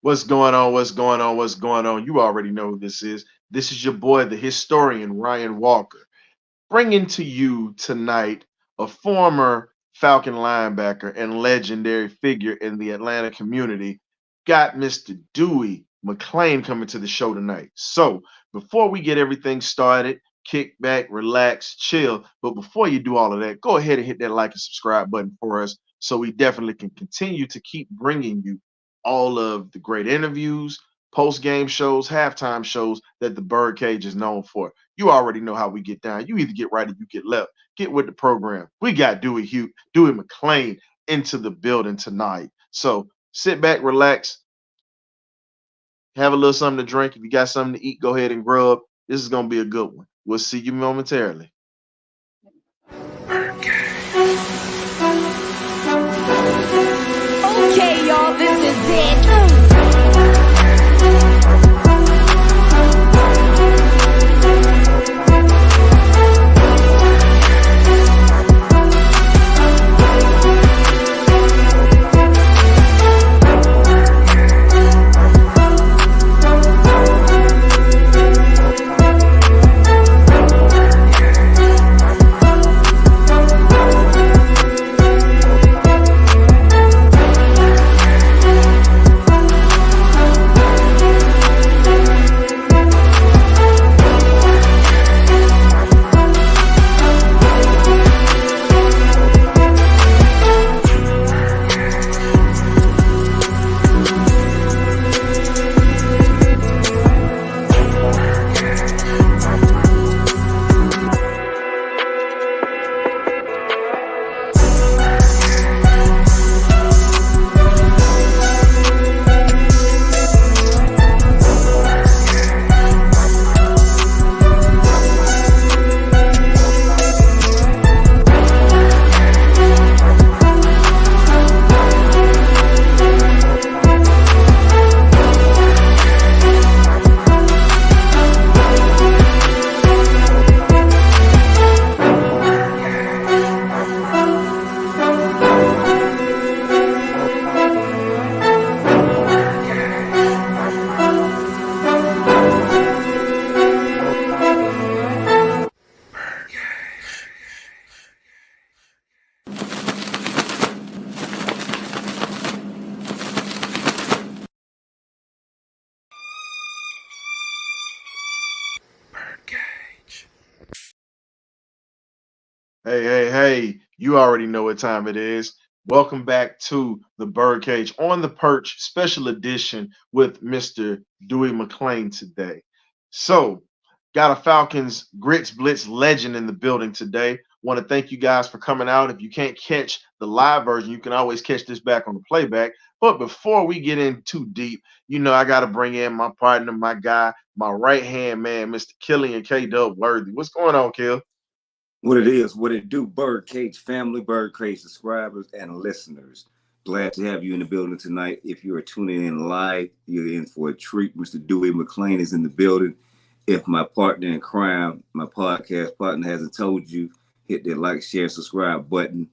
What's going on? What's going on? What's going on? You already know who this is. This is your boy, the historian, Ryan Walker, bringing to you tonight a former Falcon linebacker and legendary figure in the Atlanta community. Got Mr. Dewey McClain coming to the show tonight. So, before we get everything started, kick back, relax, chill. But before you do all of that, go ahead and hit that like and subscribe button for us so we definitely can continue to keep bringing you all of the great interviews, post game shows, halftime shows that the Birdcage is known for. You already know how we get down. You either get right or you get left. Get with the program. We got Dewey McClain into the building tonight. So sit back, relax, have a little something to drink. If you got something to eat, go ahead and grub. This is gonna be a good one. We'll see you momentarily. Okay, y'all, this is it. Hey, you already know what time it is. Welcome back to the Birdcage on the Perch special edition with Mr. Dewey McClain today. So, got a Falcons Grits Blitz legend in the building today. Want to thank you guys for coming out. If you can't catch the live version, you can always catch this back on the playback. But before we get in too deep, I got to bring in my partner, my guy, my right hand man, Mr. Killian K. Dub Worthy. What's going on, Kill? What it is, what it do, Birdcage family, Birdcage subscribers and listeners. Glad to have you in the building tonight. If you are tuning in live, you're in for a treat. Mr. Dewey McClain is in the building. If my partner in crime, my podcast partner hasn't told you, hit that like, share, subscribe button.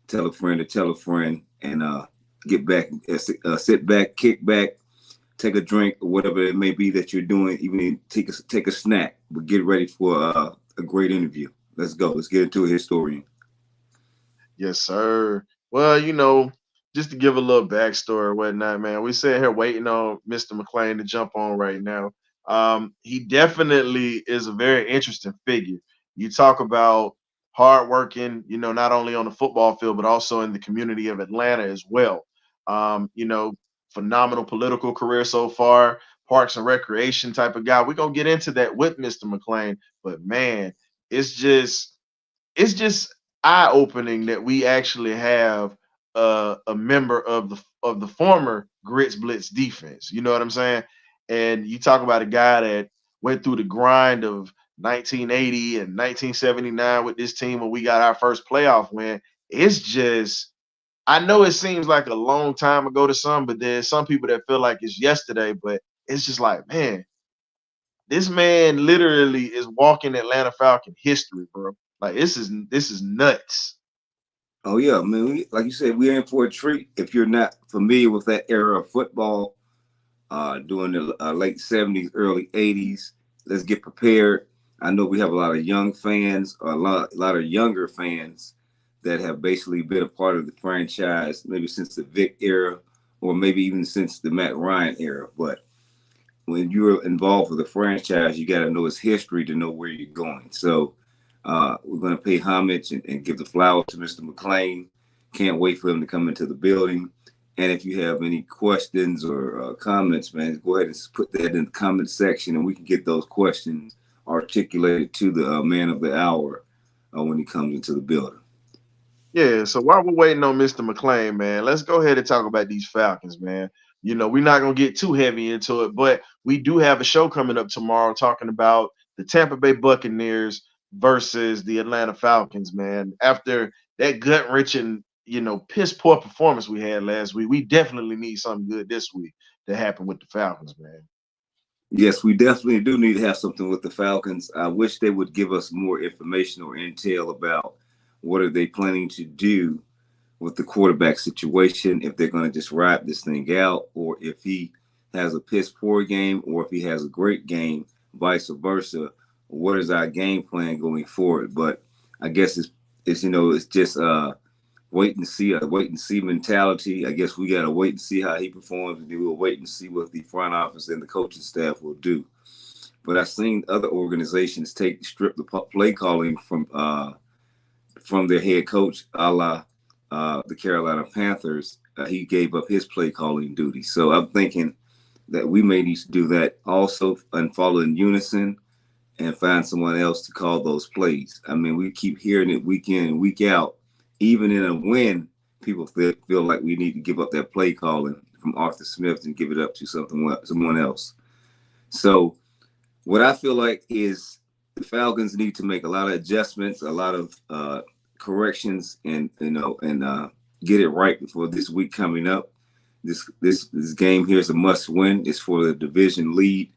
Tell a friend to tell a friend, and get back, sit back, kick back, take a drink or whatever it may be that you're doing. Even take a snack, but get ready for a great interview. Let's go. Let's get into a historian. Yes, sir. Well, just to give a little backstory or whatnot, man, we sitting here waiting on Mr. McClain to jump on right now. He definitely is a very interesting figure. You talk about hardworking, not only on the football field, but also in the community of Atlanta as well. Phenomenal political career so far, parks and recreation type of guy. We're gonna get into that with Mr. McClain, but man, it's just it's just eye opening that we actually have a member of the former Grits Blitz defense. You know what I'm saying? And you talk about a guy that went through the grind of 1980 and 1979 with this team when we got our first playoff win. It's just I know it seems like a long time ago to some, but there's some people that feel like it's yesterday. But it's just like, man, this man literally is walking Atlanta Falcon history, bro. Like this is nuts. Oh yeah, man. Like you said, we're in for a treat. If you're not familiar with that era of football, during the late 70s, early 80s. Let's get prepared. I know we have a lot of young fans, or a lot of younger fans that have basically been a part of the franchise, maybe since the Vic era, or maybe even since the Matt Ryan era. But when you're involved with a franchise, you got to know its history to know where you're going. So we're going to pay homage and give the flowers to Mr. McClain. Can't wait for him to come into the building. And if you have any questions or comments, man, go ahead and put that in the comment section, and we can get those questions articulated to the man of the hour when he comes into the building. Yeah, so while we're waiting on Mr. McClain, man, let's go ahead and talk about these Falcons, man. We're not gonna get too heavy into it, but we do have a show coming up tomorrow talking about the Tampa Bay Buccaneers versus the Atlanta Falcons, man. After that gut wrenching, piss poor performance we had last week, we definitely need something good this week to happen with the Falcons, man. Yes, we definitely do need to have something with the Falcons. I wish they would give us more information or intel about what are they planning to do with the quarterback situation, if they're going to just ride this thing out, or if he has a piss poor game, or if he has a great game, vice versa. What is our game plan going forward? But I guess it's just wait and see mentality. I guess we got to wait and see how he performs, and then we'll wait and see what the front office and the coaching staff will do. But I've seen other organizations strip the play calling from their head coach, a la the Carolina Panthers. He gave up his play calling duty. So I'm thinking that we may need to do that also and follow in unison and find someone else to call those plays. I mean, we keep hearing it week in and week out. Even in a win, people feel like we need to give up that play calling from Arthur Smith and give it up to someone else. So what I feel like is the Falcons need to make a lot of adjustments, a lot of corrections, and get it right before this week coming up. This game here is a must win. It's for the division lead,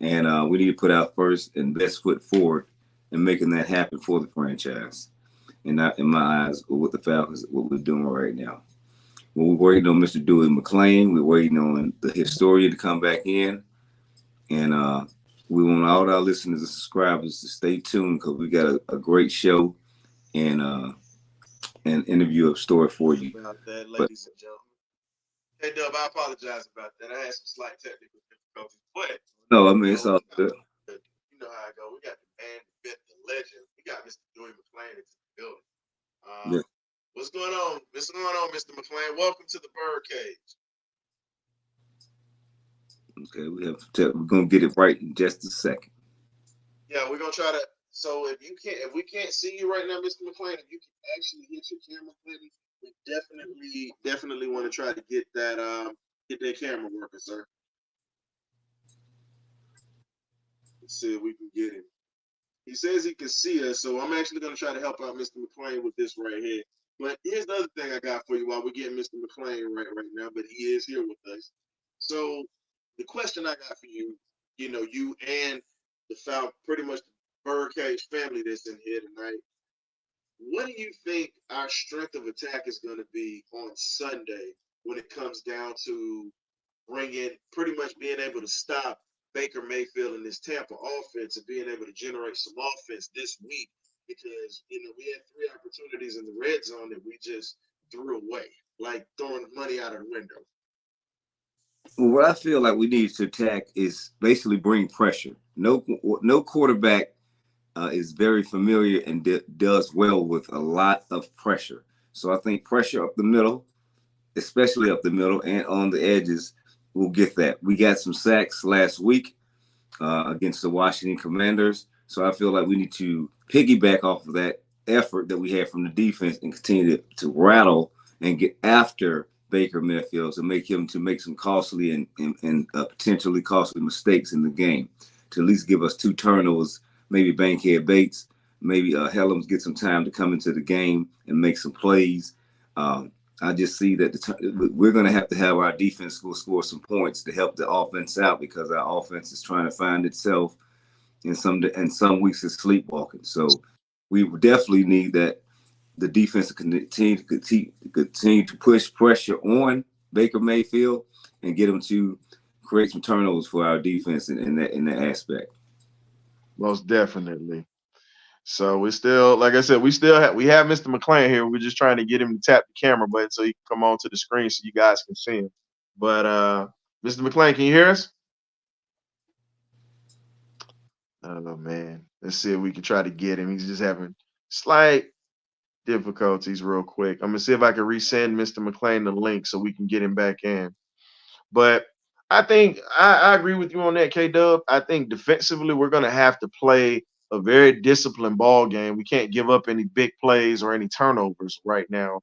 and we need to put our first and best foot forward in making that happen for the franchise. And not in my eyes with the Falcons, what we're doing right now. Well, we're waiting on Mr. Dewey McClain. We're waiting on the historian to come back in, and we want all our listeners and subscribers to stay tuned because we got a great show and an interview of story for you. About that, ladies and gentlemen. Hey, Dub, I apologize about that. I had some slight technical difficulties, but no, I mean it's all good. You know how I go. We got the man, the myth, the legend. We got Mr. Dewey McClain into the building. Yeah. What's going on? What's going on, Mr. McClain? Welcome to the Birdcage. Okay, we're gonna get it right in just a second. Yeah, we're gonna try to. So if we can't see you right now, Mr. McClain, if you can actually hit your camera, please, we definitely want to try to get that camera working, sir. Let's see if we can get him. He says he can see us, so I'm actually going to try to help out Mr. McClain with this right here. But here's the other thing I got for you while we're getting Mr. McClain right now, but he is here with us. So the question I got for you, you and the pretty much the Birdcage family that's in here tonight, what do you think our strength of attack is going to be on Sunday when it comes down to pretty much being able to stop Baker Mayfield and this Tampa offense and being able to generate some offense this week? Because, we had 3 opportunities in the red zone that we just threw away, like throwing money out of the window. Well, what I feel like we need to attack is basically bring pressure. No quarterback is very familiar and does well with a lot of pressure. So I think pressure up the middle, especially up the middle and on the edges, we'll get that. We got some sacks last week against the Washington Commanders. So I feel like we need to piggyback off of that effort that we had from the defense and continue to rattle and get after Baker Mayfield to make some costly and potentially costly mistakes in the game, to at least give us 2 turnovers, maybe Bankhead Bates, maybe Helms get some time to come into the game and make some plays. I just see that we're going to have our defense score some points to help the offense out, because our offense is trying to find itself in some weeks is sleepwalking. So we definitely need that the defense to continue to push pressure on Baker Mayfield and get him to create some turnovers for our defense in that aspect. Most definitely. So we still, like I said, we have Mr. McClain here. We're just trying to get him to tap the camera button so he can come onto the screen so you guys can see him. But Mr. McClain, can you hear us? Oh man. Let's see if we can try to get him. He's just having slight difficulties real quick. I'm gonna see if I can resend Mr. McClain the link so we can get him back in. But I think I agree with you on that, K Dub. I think defensively we're gonna have to play a very disciplined ball game. We can't give up any big plays or any turnovers right now.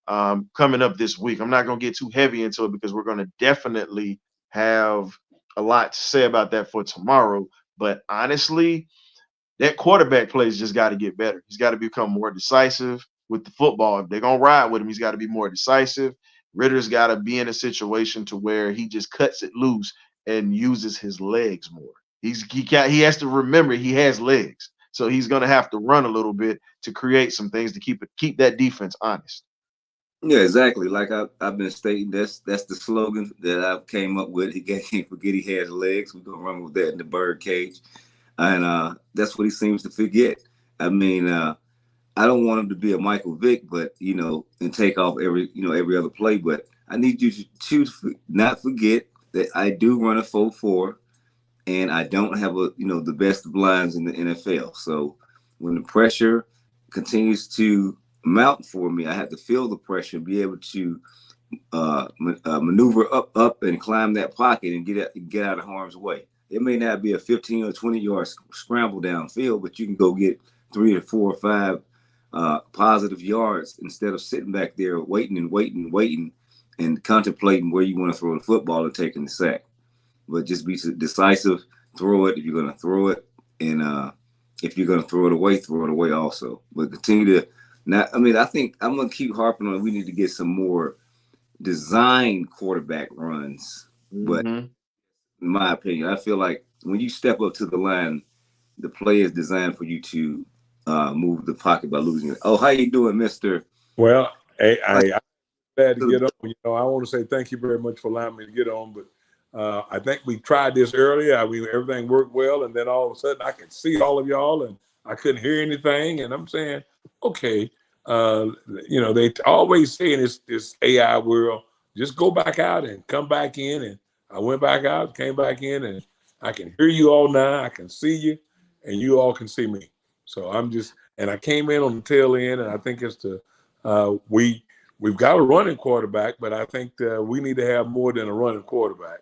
Coming up this week, I'm not gonna get too heavy into it because we're gonna definitely have a lot to say about that for tomorrow. But honestly, that quarterback plays just got to get better. He's got to become more decisive with the football. If they're gonna ride with him, he's got to be more decisive. Ritter's got to be in a situation to where he just cuts it loose and uses his legs more. He has to remember he has legs, so he's gonna have to run a little bit to create some things to keep that defense honest. Yeah, exactly. Like I've been stating, that's the slogan that I came up with. He can't forget he has legs. We're gonna run with that in the bird cage, and that's what he seems to forget. I mean, I don't want him to be a Michael Vick, but and take off every other play. But I need you to not forget that I do run a 4-4, and I don't have the best blinds in the NFL. So when the pressure continues to mount for me, I have to feel the pressure and be able to maneuver up and climb that pocket and get out of harm's way. It may not be a 15 or 20 yard scramble downfield, but you can go get 3 or 4 or 5 positive yards instead of sitting back there waiting and contemplating where you want to throw the football and taking the sack. But just be decisive, throw it if you're going to throw it, and if you're going to throw it away also. But continue to I think I'm going to keep harping on it. We need to get some more design quarterback runs. Mm-hmm. But in my opinion, I feel like when you step up to the line, the play is designed for you to move the pocket by losing it. Oh, how you doing, Mister? Well, I'm glad to get on. I want to say thank you very much for allowing me to get on. But I think we tried this earlier. Everything worked well, and then all of a sudden I could see all of y'all, and I couldn't hear anything. And I'm saying, okay, they always say in this AI world, just go back out and come back in. And I went back out, came back in, and I can hear you all now. I can see you, and you all can see me. So and I came in on the tail end, and I think it's we've got a running quarterback, but I think we need to have more than a running quarterback.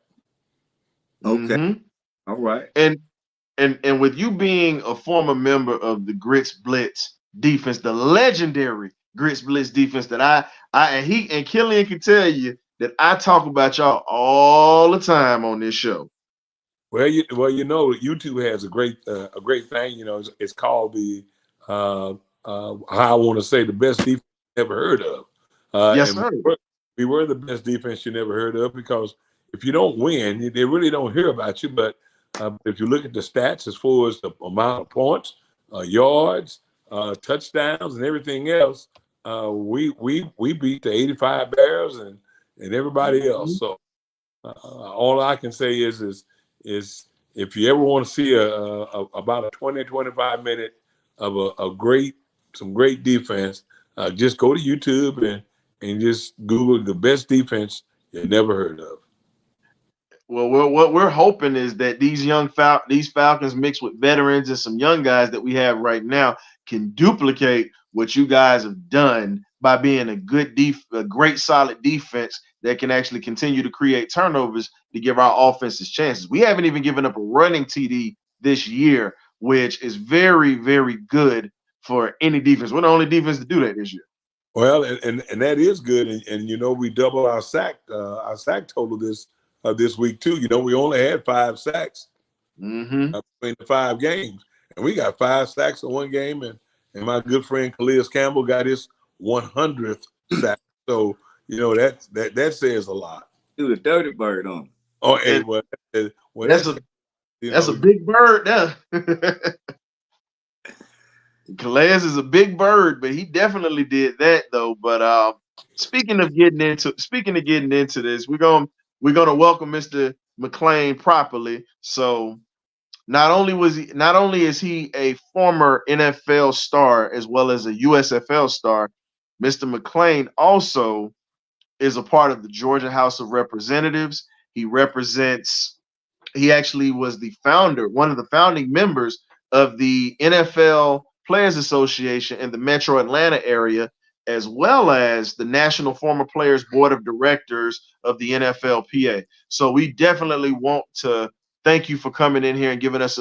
Okay. Mm-hmm. All right. And with you being a former member of the Grits Blitz defense, the legendary Grits Blitz defense that and Killian can tell you that I talk about y'all all the time on this show. Well, YouTube has a great thing. It's called the how I want to say the best defense you never heard of. Yes, and sir. we were the best defense you never heard of, because if you don't win, they really don't hear about you. But if you look at the stats as far as the amount of points, yards, touchdowns, and everything else, we beat the 85 Bears and everybody else. So all I can say is if you ever want to see about a 20-25 minute of some great defense, just go to YouTube and just Google the best defense you never heard of. Well, what we're hoping is that these Falcons mixed with veterans and some young guys that we have right now can duplicate what you guys have done by being a great solid defense that can actually continue to create turnovers to give our offenses chances. We haven't even given up a running TD this year, which is very, very good for any defense. We're the only defense to do that this year. Well, and that is good, and we doubled our sack total this week too. We only had 5 sacks between the 5 games, and we got 5 sacks in one game, and my good friend Calais Campbell got his 100th sack. So that says a lot. Do the dirty bird on. Oh, and that's a big bird there. Calais is a big bird, but he definitely did that though. But speaking of getting into this, we're gonna welcome Mr. McClain properly. So not only is he a former NFL star as well as a USFL star, Mr. McClain also is a part of the Georgia House of Representatives. He represents he actually was the founder, one of the founding members of the NFL Players Association in the Metro Atlanta area, as well as the National Former Players Board of Directors of the NFLPA. So we definitely want to thank you for coming in here and giving us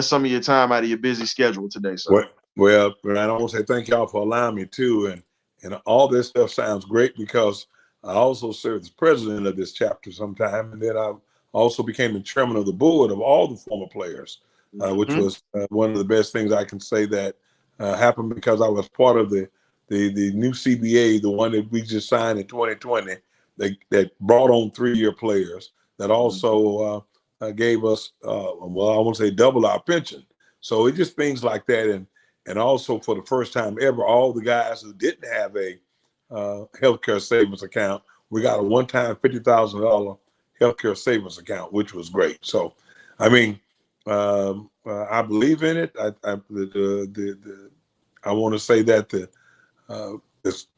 some of your time out of your busy schedule today, sir. Well, I want to say thank y'all for allowing me to, and all this stuff sounds great because I also served as president of this chapter sometime, and then I also became the chairman of the board of all the former players, which was one of the best things I can say that happened because I was part of the new CBA, the one that we just signed in 2020, that brought on 3-year players that also gave us, well, I won't say double our pension. So it just things like that. And also for the first time ever, all the guys who didn't have a healthcare savings account, we got a one-time $50,000 healthcare savings account, which was great. So, I mean, I believe in it. I want to say that the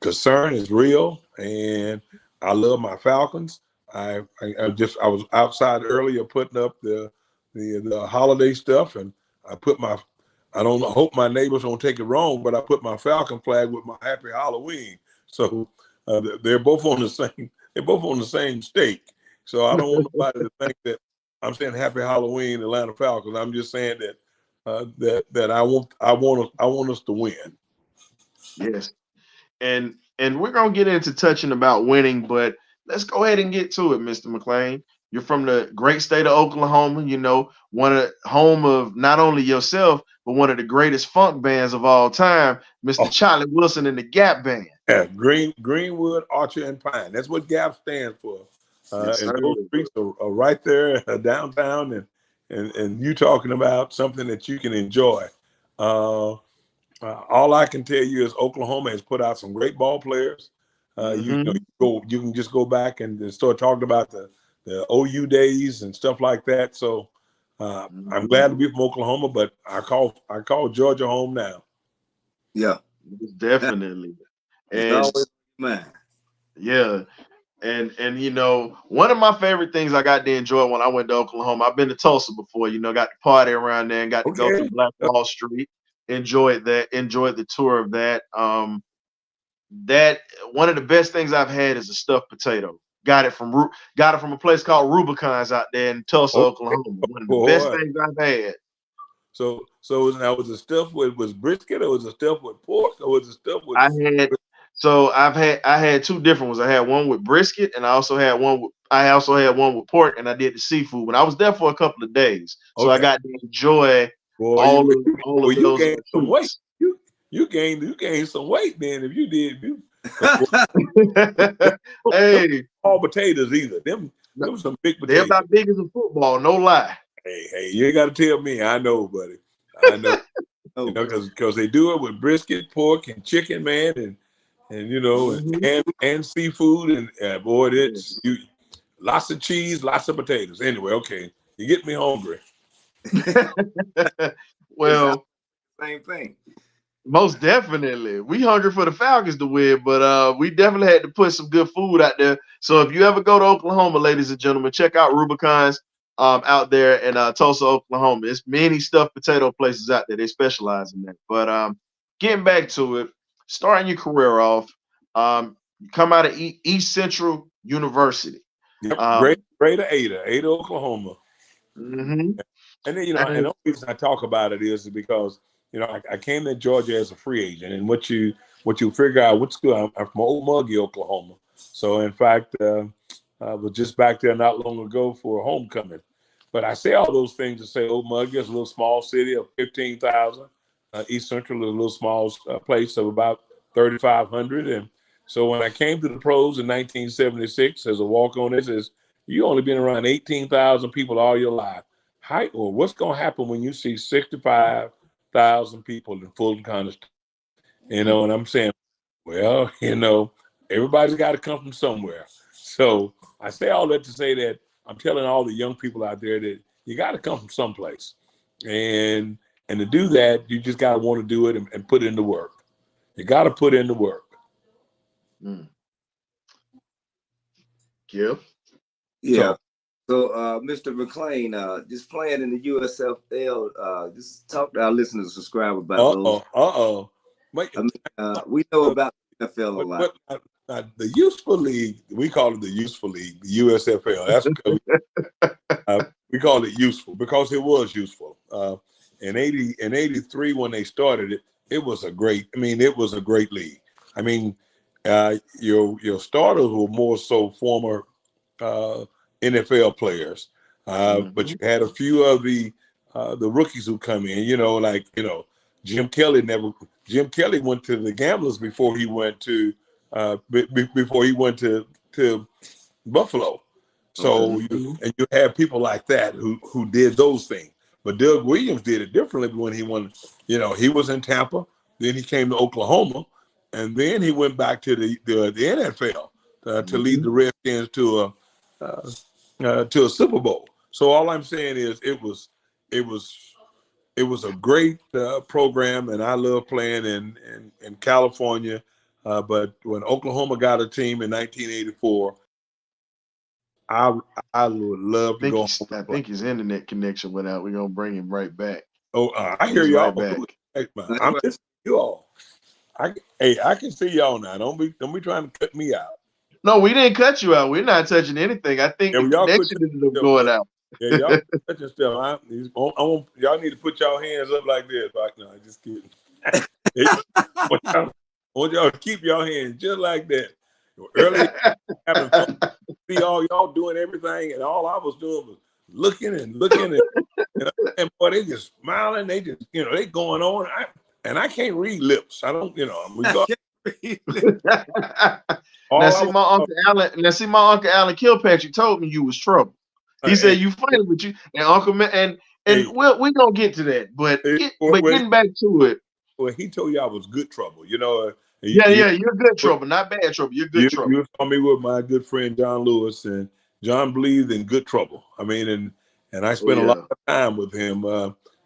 concern is real, and I love my Falcons. I was outside earlier putting up the holiday stuff, and I don't hope my neighbors don't take it wrong, but I put my Falcon flag with my Happy Halloween. So they're both on the same stake. So I don't want nobody to think that I'm saying Happy Halloween, Atlanta Falcons. I'm just saying that I want us to win. Yes. And we're gonna get into touching about winning, but let's go ahead and get to it, Mr. McClain. You're from the great state of Oklahoma, home of not only yourself, but one of the greatest funk bands of all time, Mr. Charlie Wilson and the Gap Band. Yeah, Greenwood, Archer, and Pine. That's what Gap stands for. Yes, and those streets are right there downtown, and you talking about something that you can enjoy. All I can tell you is Oklahoma has put out some great ball players. You can just go back and start talking about the OU days and stuff like that. So I'm glad to be from Oklahoma, but I call Georgia home now. Yeah, definitely. It's always man. Yeah. And one of my favorite things I got to enjoy when I went to Oklahoma, I've been to Tulsa before, got to party around there and got to go through Black Wall Street. Enjoyed the tour of that. That one of the best things I've had is a stuffed potato. Got it from a place called Rubicon's out there in Tulsa, Oklahoma. One of the best things I've had. So now was the stuff with brisket, or was the stuff with pork, or was the stuff with? I had two different ones. I had one with brisket, and I also had one with pork, and I did the seafood. But I was there for a couple of days, so I got to enjoy all of those. Gained some weight. You gained some weight then if you did. Hey, all potatoes either. Them some big potatoes. They're about big as a football, no lie. Hey, you ain't got to tell me. I know, buddy. I know. Because they do it with brisket, pork, and chicken, man, and seafood, and boy, it's lots of cheese, lots of potatoes. Anyway, okay, you get me hungry. Well, same thing. Most definitely. We hungry for the Falcons to win, but we definitely had to put some good food out there. So if you ever go to Oklahoma, ladies and gentlemen, check out Rubicon's out there in Tulsa, Oklahoma. There's many stuffed potato places out there. They specialize in that. But getting back to it, starting your career off, you come out of East Central University. Yep, Greater Ada, Oklahoma. Mm-hmm. And then, and the reason I talk about it is because, I came to Georgia as a free agent, and what you figure out, what school, I'm from Old Muggy, Oklahoma. So in fact, I was just back there not long ago for homecoming. But I say all those things to say Old Muggy is a little small city of 15,000. East Central is a little small place of about 3,500. And so when I came to the pros in 1976 as a walk-on, it says, you only been around 18,000 people all your life. What's going to happen when you see 65,000 people in Fulton County? And I'm saying, well, everybody's got to come from somewhere. So I say all that to say that I'm telling all the young people out there that you got to come from someplace, and to do that, you just got to want to do it and put in the work. You got to put in the work. Mm. Gil? Yeah. So, Mr. McClain, just playing in the USFL, just talk to our listeners and subscribe about those. Wait, I mean, we know about the NFL a lot. The useful league, we call it the useful league, the USFL. That's because we call it useful because it was useful. In 83, when they started it, it was a great league. I mean, your starters were more so former NFL players, but you had a few of the rookies who come in. Jim Kelly went to the Gamblers before he went to Buffalo. So you have people like that who did those things. But Doug Williams did it differently when he went. He was in Tampa, then he came to Oklahoma, and then he went back to the NFL to lead the Redskins to a Super Bowl. So all I'm saying is it was a great program, and I love playing in California. But when Oklahoma got a team in 1984, I would love to go. I think his internet connection went out. We're gonna bring him right back. Oh, I hear y'all. Right back. Hey, I'm listening to you all. I can see y'all now. Don't be trying to cut me out. No, we didn't cut you out. We're not touching anything. I think the connection is going out. Yeah, y'all touching stuff. Y'all need to put y'all hands up like this. Like, no, just kidding. I want y'all to keep your hands just like that. Earlier, having fun, see all y'all doing everything, and all I was doing was looking, and boy, they just smiling. They just, they going on. I can't read lips. I don't, Now see, my uncle Alan Kilpatrick told me you was trouble. He said you funny with you and Uncle and we're gonna get to that, but getting back to it. Well, he told you I was good trouble. You're good trouble, not bad trouble. You're good trouble. You saw me with my good friend John Lewis, and John believed in good trouble. I mean, and I spent a lot of time with him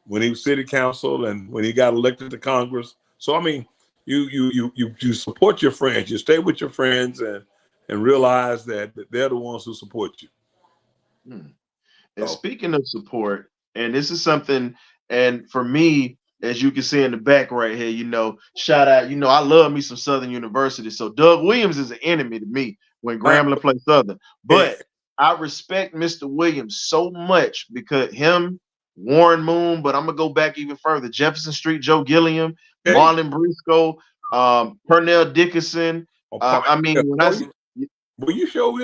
when he was city council and when he got elected to Congress. So I mean, you support your friends. You stay with your friends and realize that they're the ones who support you. And speaking of support, and this is something, and for me, as you can see in the back right here, shout out, I love me some Southern University. So Doug Williams is an enemy to me when Grambling plays Southern. But I respect Mr. Williams so much because him, Warren Moon, but I'm going to go back even further. Jefferson Street, Joe Gilliam, Marlon Briscoe, Pernell Dickinson. Well, you show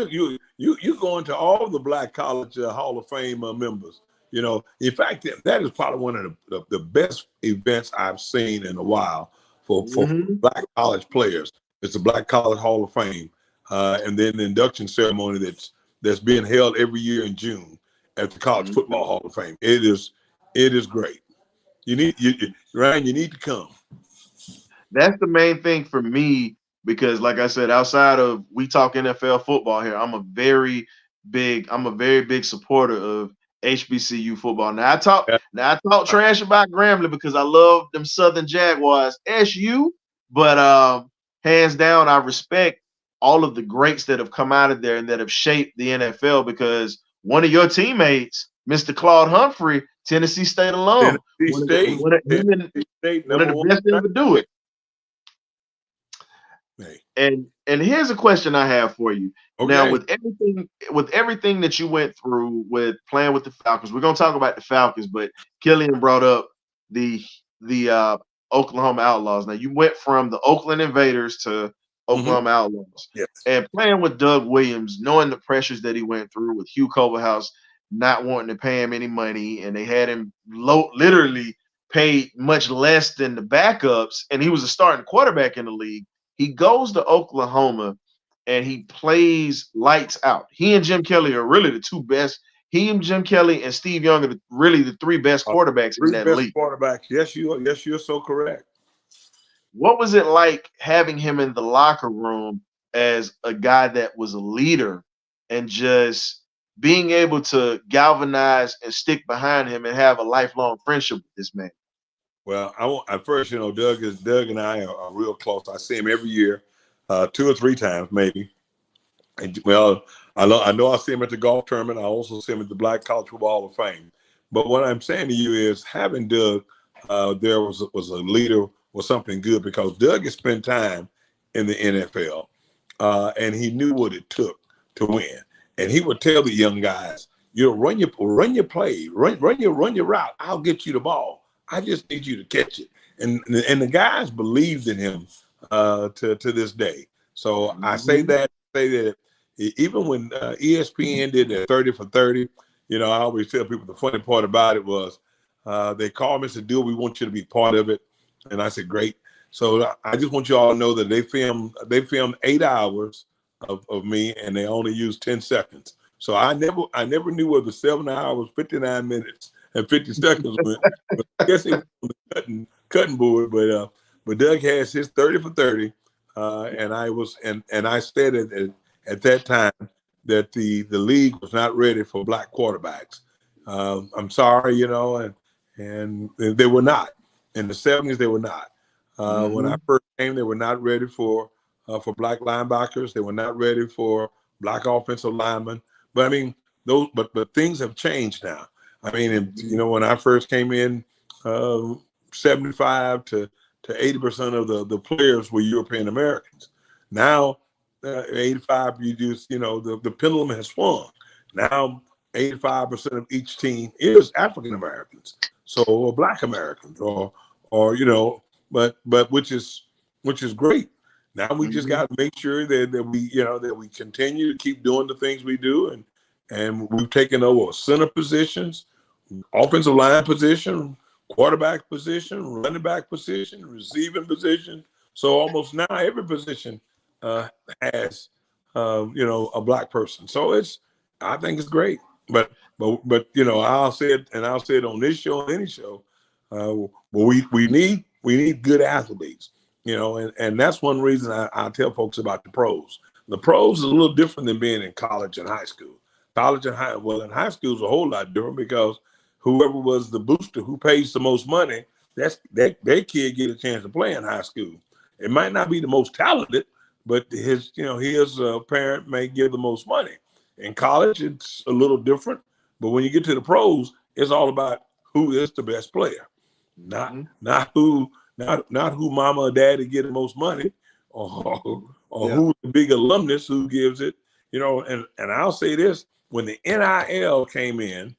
you going to all the Black College Hall of Fame members. In fact, that is probably one of the best events I've seen in a while for Black college players. It's the Black College Hall of Fame, and then the induction ceremony that's being held every year in June at the College Football Hall of Fame. It is great. Ryan, you need to come. That's the main thing for me because, like I said, outside of we talk NFL football here, I'm a very big supporter of HBCU football. Now I talk trash about Grambling because I love them Southern Jaguars SU, but hands down, I respect all of the greats that have come out of there and that have shaped the NFL because one of your teammates, Mr. Claude Humphrey, Tennessee State alum, one of the best to ever do it. And here's a question I have for you. Okay. Now, with everything that you went through with playing with the Falcons, we're gonna talk about the Falcons, but Killian brought up the Oklahoma Outlaws. Now, you went from the Oakland Invaders to Oklahoma Outlaws, and playing with Doug Williams, knowing the pressures that he went through with Hugh Culverhouse not wanting to pay him any money, and they had him literally paid much less than the backups, and he was a starting quarterback in the league. He goes to Oklahoma and he plays lights out. He and Jim Kelly are really the two best. He and Jim Kelly and Steve Young are really the three best quarterbacks in that league. Quarterbacks. Yes, you're so correct. What was it like having him in the locker room as a guy that was a leader and just being able to galvanize and stick behind him and have a lifelong friendship with this man? Well, at first, Doug and I are real close. I see him every year, 2 or 3 times maybe. And well, I know I see him at the golf tournament. I also see him at the Black College Football Hall of Fame. But what I'm saying to you is having Doug there was a leader, was something good, because Doug had spent time in the NFL and he knew what it took to win. And he would tell the young guys, run your play, run your route. I'll get you the ball. I just need you to catch it. And the guys believed in him to this day. So I say that even when ESPN did their 30 for 30, I always tell people the funny part about it was they called me and said, "Dewey, we want you to be part of it." And I said, "Great." So I just want you all to know that they filmed 8 hours of me, and they only used 10 seconds. So I never knew whether 7 hours, 59 minutes, and 50 seconds went. But I guess it was on the cutting board. But Doug has his 30 for 30, and I said at that time that the league was not ready for black quarterbacks. I'm sorry, and they were not. In the 70s, they were not. When I first came, they were not ready for black linebackers. They were not ready for black offensive linemen. But I mean, but things have changed now. I mean, when I first came in, 75 to 80% of the players were European Americans. Now, 85, the pendulum has swung. Now, 85% of each team is African Americans, or black Americans, or but which is great. Now we just got to make sure that we continue to keep doing the things we do, and we've taken over center positions, offensive line position, quarterback position, running back position, receiving position. So almost now every position has a black person. So I think it's great. But I'll say it, and I'll say it on this show, on any show. We need good athletes, and that's one reason I tell folks about the pros. The pros is a little different than being in college and high school. In high school is a whole lot different, because whoever was the booster who pays the most money, their kid get a chance to play in high school. It might not be the most talented, but his parent may give the most money. In college, it's a little different, but when you get to the pros, it's all about who is the best player, not who mama or daddy get the most money, or who's the big alumnus who gives it. And I'll say this: when the NIL came in,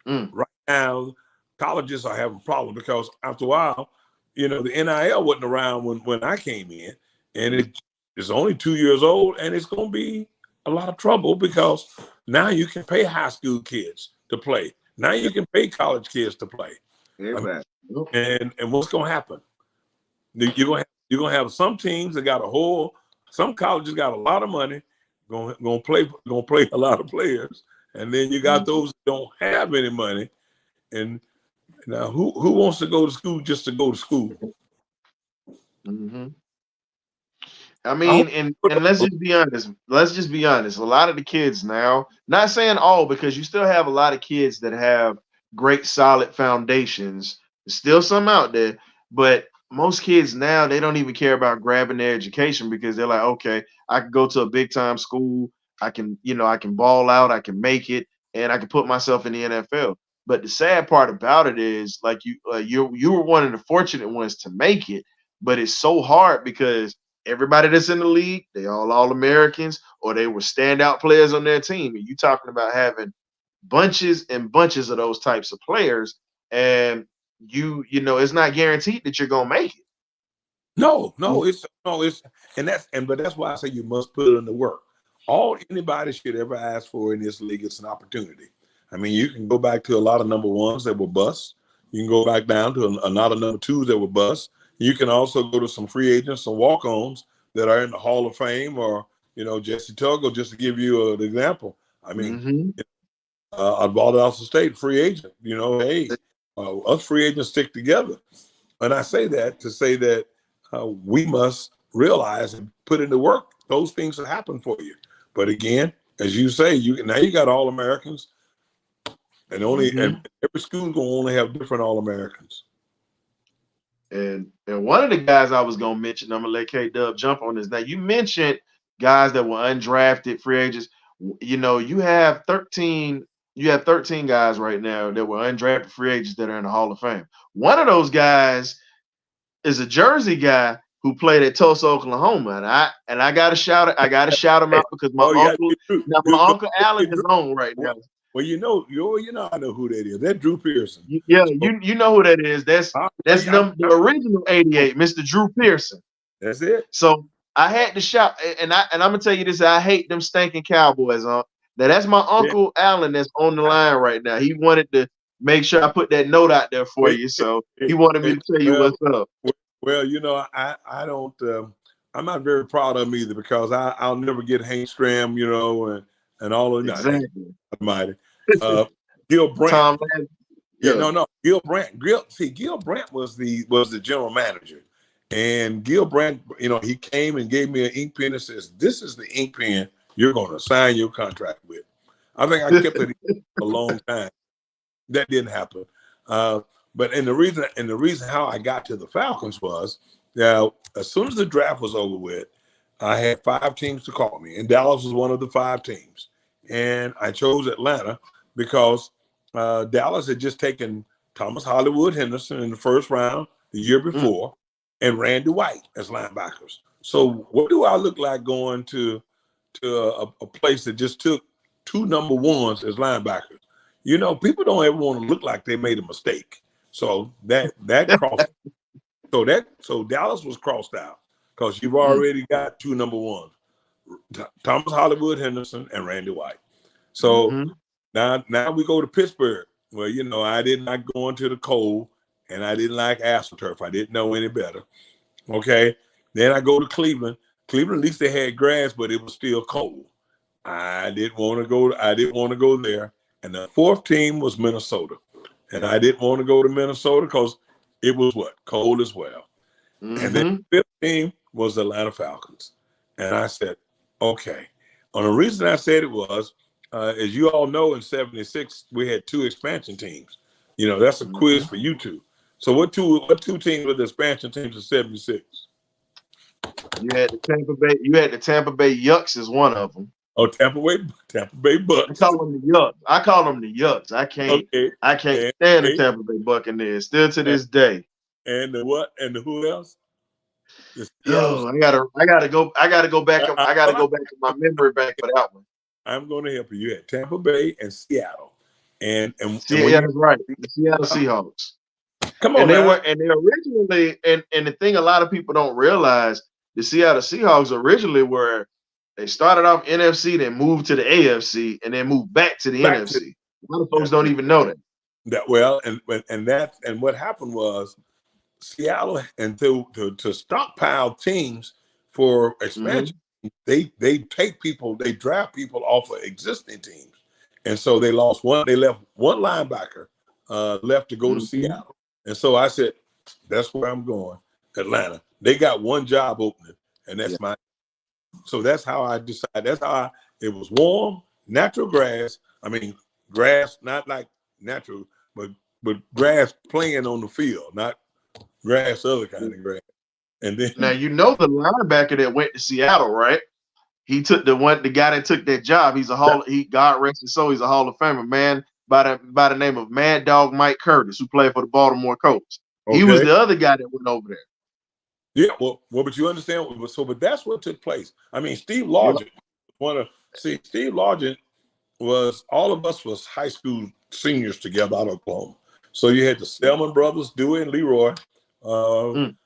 right now colleges are having a problem, because after a while, the NIL wasn't around when I came in, and it's only 2 years old, and it's going to be a lot of trouble, because now you can pay high school kids to play. Now you can pay college kids to play. And what's going to happen? You're going to have some teams that some colleges got a lot of money, going to play a lot of players, and then you got those that don't have any money. And now who wants to go to school just to go to school? I mean, and let's just be honest. A lot of the kids now, not saying all, because you still have a lot of kids that have great, solid foundations. There's still some out there, but most kids now, they don't even care about grabbing their education, because they're like, okay, I can go to a big time school. I can ball out. I can make it, and I can put myself in the NFL. But the sad part about it is, like, you were one of the fortunate ones to make it, but it's so hard, because everybody that's in the league, they all Americans, or they were standout players on their team. And you talking about having bunches and bunches of those types of players, and it's not guaranteed that you're gonna make it. But that's why I say you must put in the work. All anybody should ever ask for in this league is an opportunity. I mean, you can go back to a lot of number ones that were busts. You can go back down to a lot of number twos that were busts. You can also go to some free agents, some walk-ons that are in the Hall of Fame, or Jesse Tuggle, just to give you an example. I mean, I bought it off the state, free agent. Us free agents stick together. And I say that to say that we must realize and put in the work. Those things will happen for you. But again, as you say, now you got All-Americans, and and every school gonna only have different All-Americans. And one of the guys I was gonna mention, I'm gonna let K Dub jump on this. Now you mentioned guys that were undrafted free agents. You know, you have 13 guys right now that were undrafted free agents that are in the Hall of Fame. One of those guys is a Jersey guy who played at Tulsa, Oklahoma, and I gotta shout him out because my uncle Allen is on right now. Well, you know, I know who that is. That's Drew Pearson. You know who that is. That's the original 88, Mr. Drew Pearson. That's it. So I had to shout, and I'm gonna tell you this: I hate them stinking Cowboys. Now that's my uncle Allen that's on the line right now. He wanted to make sure I put that note out there for you, so he wanted me to tell you what's up. Well, you know, I don't. I'm not very proud of him either because I'll never get Hank Stram, you know, and all of that. Exactly. Almighty. Gil Brandt. Tom Gil Brandt. Gil Brandt was the general manager, and Gil Brandt, you know, he came and gave me an ink pen and says, "This is the ink pen you're going to sign your contract with." I think I kept it a long time. That didn't happen. But the reason how I got to the Falcons was, as soon as the draft was over with, I had 5 teams to call me, and Dallas was one of the 5 teams. And I chose Atlanta because Dallas had just taken Thomas Hollywood Henderson in the first round the year before and Randy White as linebackers. So what do I look like going to a place that just took 2 number 1s as linebackers? You know, people don't ever want to look like they made a mistake. So that crossed. So Dallas was crossed out because you've already got 2 number 1s, Thomas Hollywood Henderson and Randy White. So now we go to Pittsburgh. Well, you know, I did not go into the cold, and I didn't like AstroTurf. I didn't know any better. Okay. Then I go to Cleveland. Cleveland, at least they had grass, but it was still cold. I didn't want to go there. And the 4th team was Minnesota. And I didn't want to go to Minnesota because it was cold as well. And then the 5th team was the Atlanta Falcons. And I said, okay. And the reason I said it was, as you all know, in '76, we had 2 expansion teams. You know, that's a quiz for you two. So what two teams were the expansion teams in '76? You had the Tampa Bay Yucks as one of them. Oh, Tampa Bay Bucks. I call them the Yucks. I can't stand the Tampa Bay Buccaneers still to this day. And the what? And the who else? Oh, I gotta go back. I gotta go back to my memory bank for that one. I'm going to help you. You had Tampa Bay and Seattle, and that's right. The Seattle Seahawks. Come on, and they originally, and the thing a lot of people don't realize, the Seattle Seahawks originally they started off NFC, then moved to the AFC, and then moved back to the NFC. A lot of folks don't even know that. And what happened was Seattle, and to stockpile teams for expansion, they draft people off of existing teams, and so they left one linebacker left to go to Seattle, and so I said, that's where I'm going, Atlanta. They got one job opening, and that's my. So that's how I decided. That's how it was warm, natural grass. I mean, grass, not like natural, but grass playing on the field, not grass, other kind of grass. And then now you know the linebacker that went to Seattle, right? He took the guy that took that job. He's God rest his soul, he's a Hall of Famer, man, by the name of Mad Dog Mike Curtis, who played for the Baltimore Colts. Okay. He was the other guy that went over there. Yeah, well, but you understand. But that's what took place. I mean, Steve Largent. Steve Largent was, all of us was high school seniors together out of Oklahoma. So you had the Spellman brothers, Dewey and Leroy. Went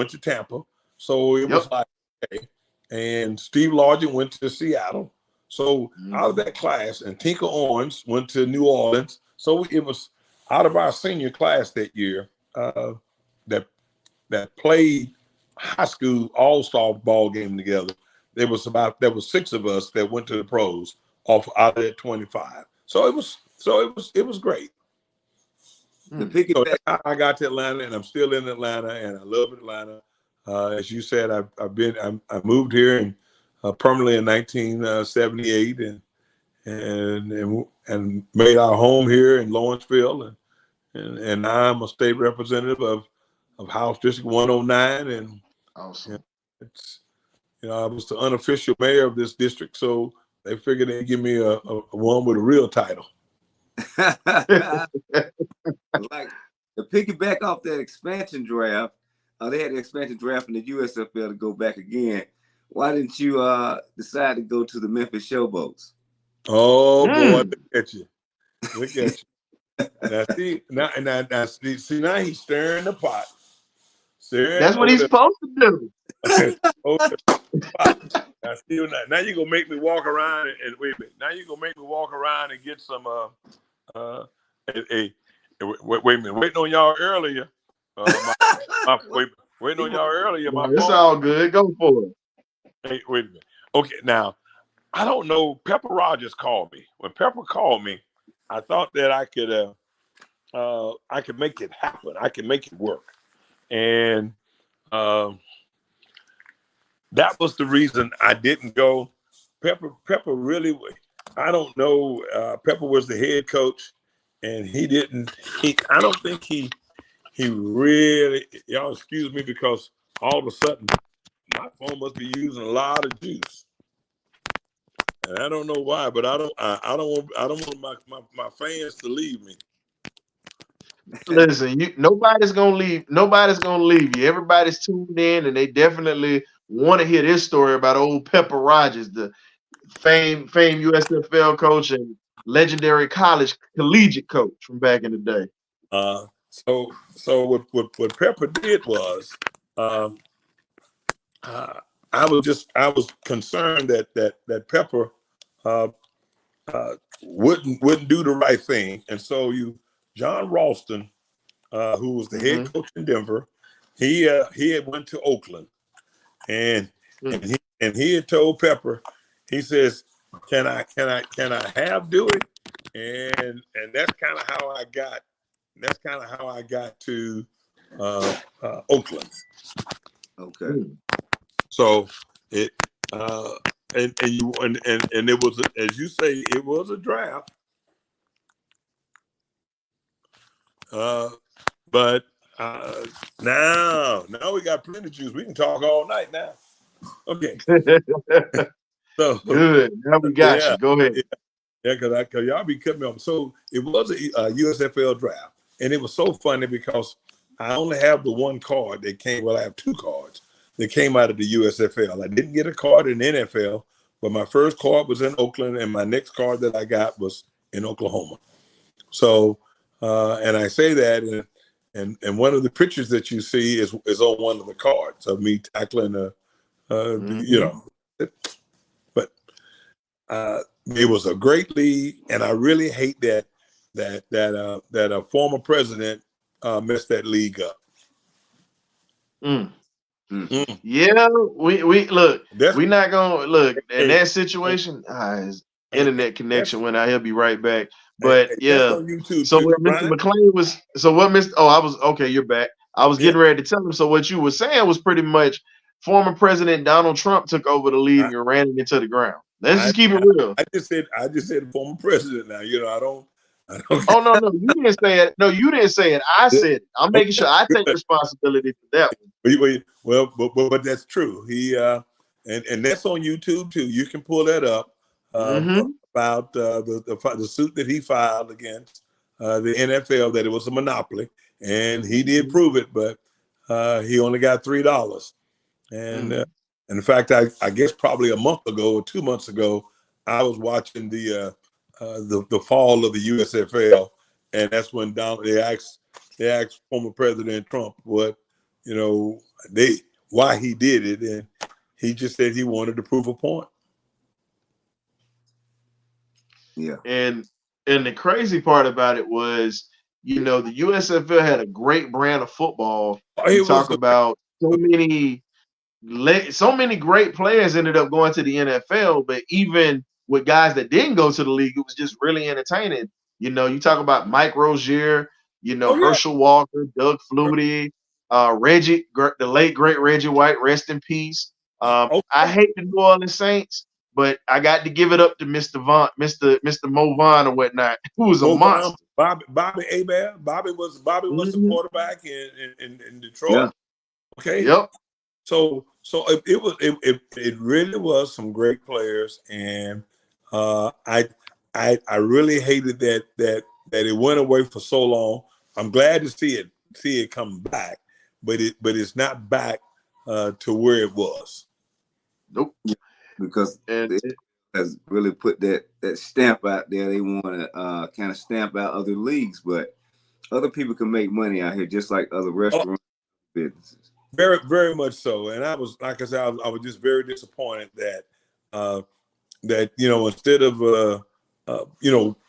to Tampa. So it was like, okay. And Steve Largent went to Seattle. So out of that class, and Tinker Owens went to New Orleans. So it was out of our senior class that year. That played high school all-star ball game together. There was 6 of us that went to the pros out of that 25. So it was great. So that's how I got to Atlanta, and I'm still in Atlanta, and I love Atlanta. As you said, I moved here in permanently in 1978, and made our home here in Lawrenceville, and now I'm a state representative of House District 109, and Awesome. it's, I was the unofficial mayor of this district, so they figured they'd give me a one with a real title. Like, to piggyback off that expansion draft, they had the expansion draft in the USFL to go back again. Why didn't you decide to go to the Memphis Showboats? Oh boy, look at you! Look at you! Now see, now he's stirring the pot. That's what he's supposed to do. Now you're gonna make me walk around and wait a minute. Now you're gonna make me walk around and get some wait a minute. Waiting on y'all earlier. Waiting on y'all earlier. It's all good. Go for it. Hey, wait a minute. Okay, now I don't know. Pepper Rogers called me. When Pepper called me, I thought that I could make it happen. I could make it work, and that was the reason I didn't go. Pepper really. I don't know. Pepper was the head coach, and he didn't. I don't think he really. Y'all excuse me because all of a sudden my phone must be using a lot of juice, and I don't know why. But I don't want my fans to leave me. Listen, nobody's gonna leave. Nobody's gonna leave you. Everybody's tuned in, and they definitely want to hear this story about old Pepper Rogers, the famed USFL coach and legendary collegiate coach from back in the day. So what Pepper did was, I was concerned that Pepper wouldn't do the right thing, and so John Ralston, who was the head coach in Denver, he had went to Oakland, and he had told Pepper, he says, can I have Dewey, and that's kind of how I got to Oakland. Okay. So it and it was, as you say, it was a draft. But now we got plenty of juice. We can talk all night now. Okay. So good. Now we got you. Go ahead. Yeah, because y'all be cutting me off. So it was a USFL draft, and it was so funny because I only have the one card that came. Well, I have two cards that came out of the USFL. I didn't get a card in the NFL, but my first card was in Oakland, and my next card that I got was in Oklahoma. So, and I say that, and one of the pictures that you see is on one of the cards of me tackling but it was a great league, and I really hate that a former president messed that league up. Yeah, we look. We're not gonna look in that situation. His internet connection went out. He'll be right back. But yeah, on YouTube so too, what Mr. McClain was. So what Mr. Oh, I was okay. You're back. I was getting ready to tell him. So what you were saying was pretty much former President Donald Trump took over the league and ran it into the ground. Let's just keep it real. I just said former president. Now I don't. Oh no, you didn't say it. No, you didn't say it. I said it. I'm making sure I take responsibility for that one. Well, but that's true. He and that's on YouTube too. You can pull that up about the suit that he filed against the NFL, that it was a monopoly, and he did prove it, but he only got $3. And in fact, I guess probably a month ago or 2 months ago, I was watching the fall of the USFL, and that's when they asked former President Trump why he did it, and he just said he wanted to prove a point. Yeah, and the crazy part about it was, the USFL had a great brand of football. You talk about so many great players ended up going to the NFL, but even with guys that didn't go to the league, it was just really entertaining. You talk about Mike Rozier, Herschel Walker, Doug Flutie, Reggie, the late great Reggie White, rest in peace. I hate the New Orleans Saints, but I got to give it up to Mr. Mo Vaughn or whatnot, who was a Mo Vaughn, monster. Bobby Hebert. Bobby was the Mhm. quarterback in Detroit. Yeah. Okay. Yep. So it really was some great players, and I really hated that it went away for so long. I'm glad to see it come back, but it's not back to where it was. Nope. Yeah, because And it has really put that stamp out there. They want to kind of stamp out other leagues, but other people can make money out here just like other Oh, restaurant businesses. very, very much so. And I was, like I said, I was just very disappointed that instead of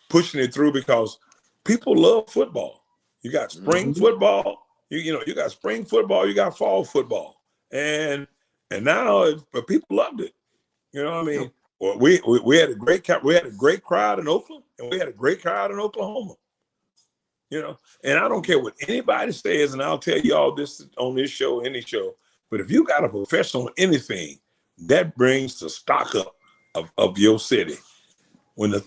pushing it through, because people love football. You got spring football. You got spring football. You got fall football, and now but people loved it. You know what I mean? Well, we had a great crowd in Oakland, and we had a great crowd in Oklahoma. And I don't care what anybody says, and I'll tell you all this on this show, any show. But if you got a professional in anything, that brings the stock up of your city. When the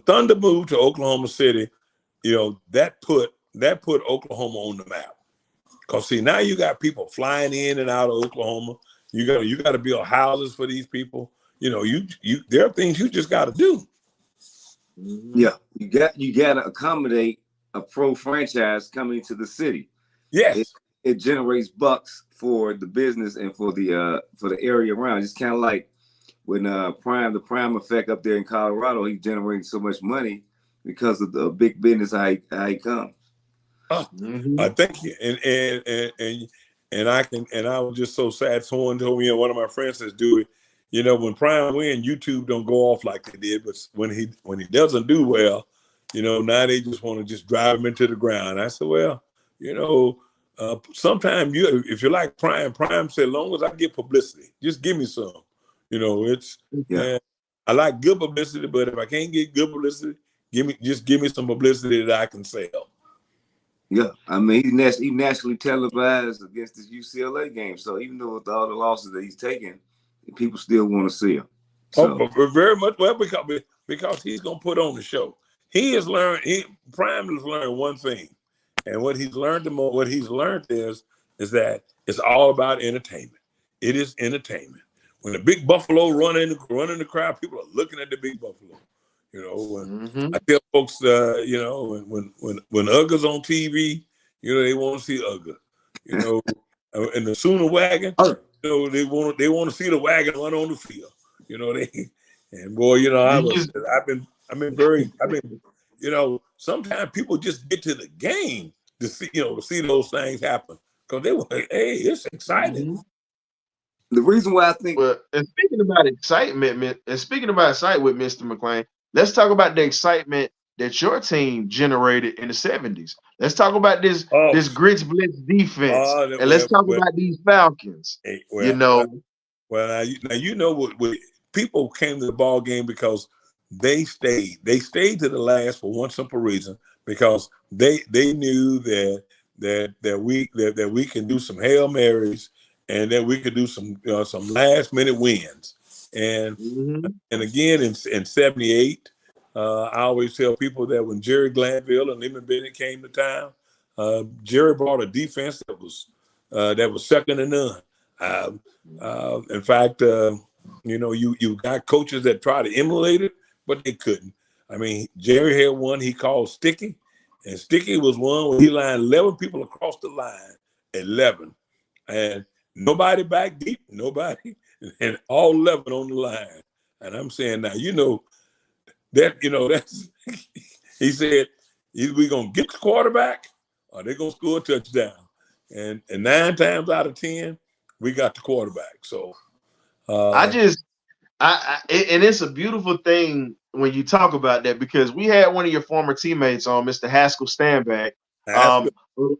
Thunder moved to Oklahoma City, that put Oklahoma on the map. Cause see, now you got people flying in and out of Oklahoma. You got to build houses for these people. There are things you just got to do. Yeah, you got to accommodate a pro franchise coming to the city. Yes, it generates bucks for the business and for the area around. It's kind of like when the prime effect up there in Colorado, he's generating so much money because of the big business how he comes. Thank you. And I was just so sad. Someone told me, one of my friends says, Dewey, when Prime win, YouTube don't go off like they did, but when he doesn't do well, now they just want to just drive him into the ground. I said, well, sometimes if you like Prime said, as long as I get publicity, just give me some. I like good publicity, but if I can't get good publicity, give me some publicity that I can sell. Yeah, I mean he nationally televised against this UCLA game. So even though with all the losses that he's taking, people still want to see him. So very much well because he's gonna put on the show. Prime has learned one thing, and what he's learned is that it's all about entertainment. It is entertainment. When the big buffalo run in the crowd, people are looking at the big buffalo. I tell folks, when Uga's on TV, they want to see Uga. And the Sooner wagon, they want to see the wagon run on the field. I've been very, sometimes people just get to the game to see those things happen because they were, hey, it's exciting. The reason why I think, and speaking about excitement, with Mr. McClain, let's talk about the excitement that your team generated in the 70s. Let's talk about this Grits Blitz defense, and let's talk about these Falcons. Now what people came to the ball game because they stayed to the last for one simple reason, because they knew that we can do some Hail Marys and that we could do some last minute wins. And again in 78, I always tell people that when Jerry Glanville and Lyman Bennett came to town, Jerry brought a defense that was second to none. In fact, you got coaches that try to emulate it, but they couldn't. I mean, Jerry had one he called Sticky, and Sticky was one where he lined 11 people across the line, 11, and nobody back deep, nobody, and all 11 on the line. And I'm saying now, that's he said, either we gonna get the quarterback or they're gonna score a touchdown. And 9 times out of 10, we got the quarterback. So and it's a beautiful thing when you talk about that, because we had one of your former teammates on, Mr. Haskell Standback, a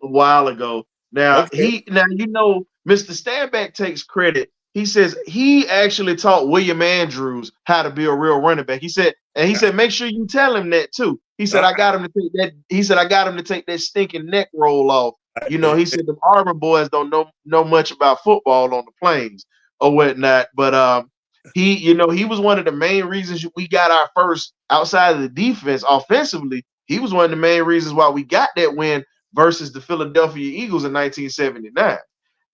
while ago. Now Mr. Standback takes credit. He says he actually taught William Andrews how to be a real running back. He said, make sure you tell him that too. He said, I got him to take that. He said, I got him to take that stinking neck roll off. He said the Auburn boys don't know much about football on the plains. or whatnot. But he was one of the main reasons we got our first outside of the defense offensively. He was one of the main reasons why we got that win versus the Philadelphia Eagles in 1979.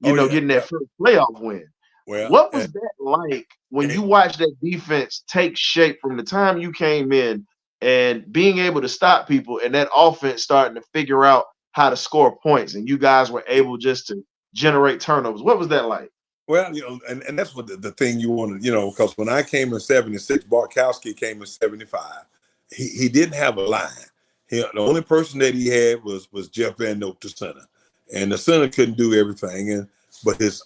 Oh yeah. Getting that first playoff win. Well, What was that like when you watched that defense take shape from the time you came in and being able to stop people and that offense starting to figure out how to score points and you guys were able just to generate turnovers? What was that like? well, and that's what the thing you want to, because when I came in 76, Barkowski came in 75. He didn't have a line. The only person that he had was Jeff Van Note, the center, and the center couldn't do everything. But his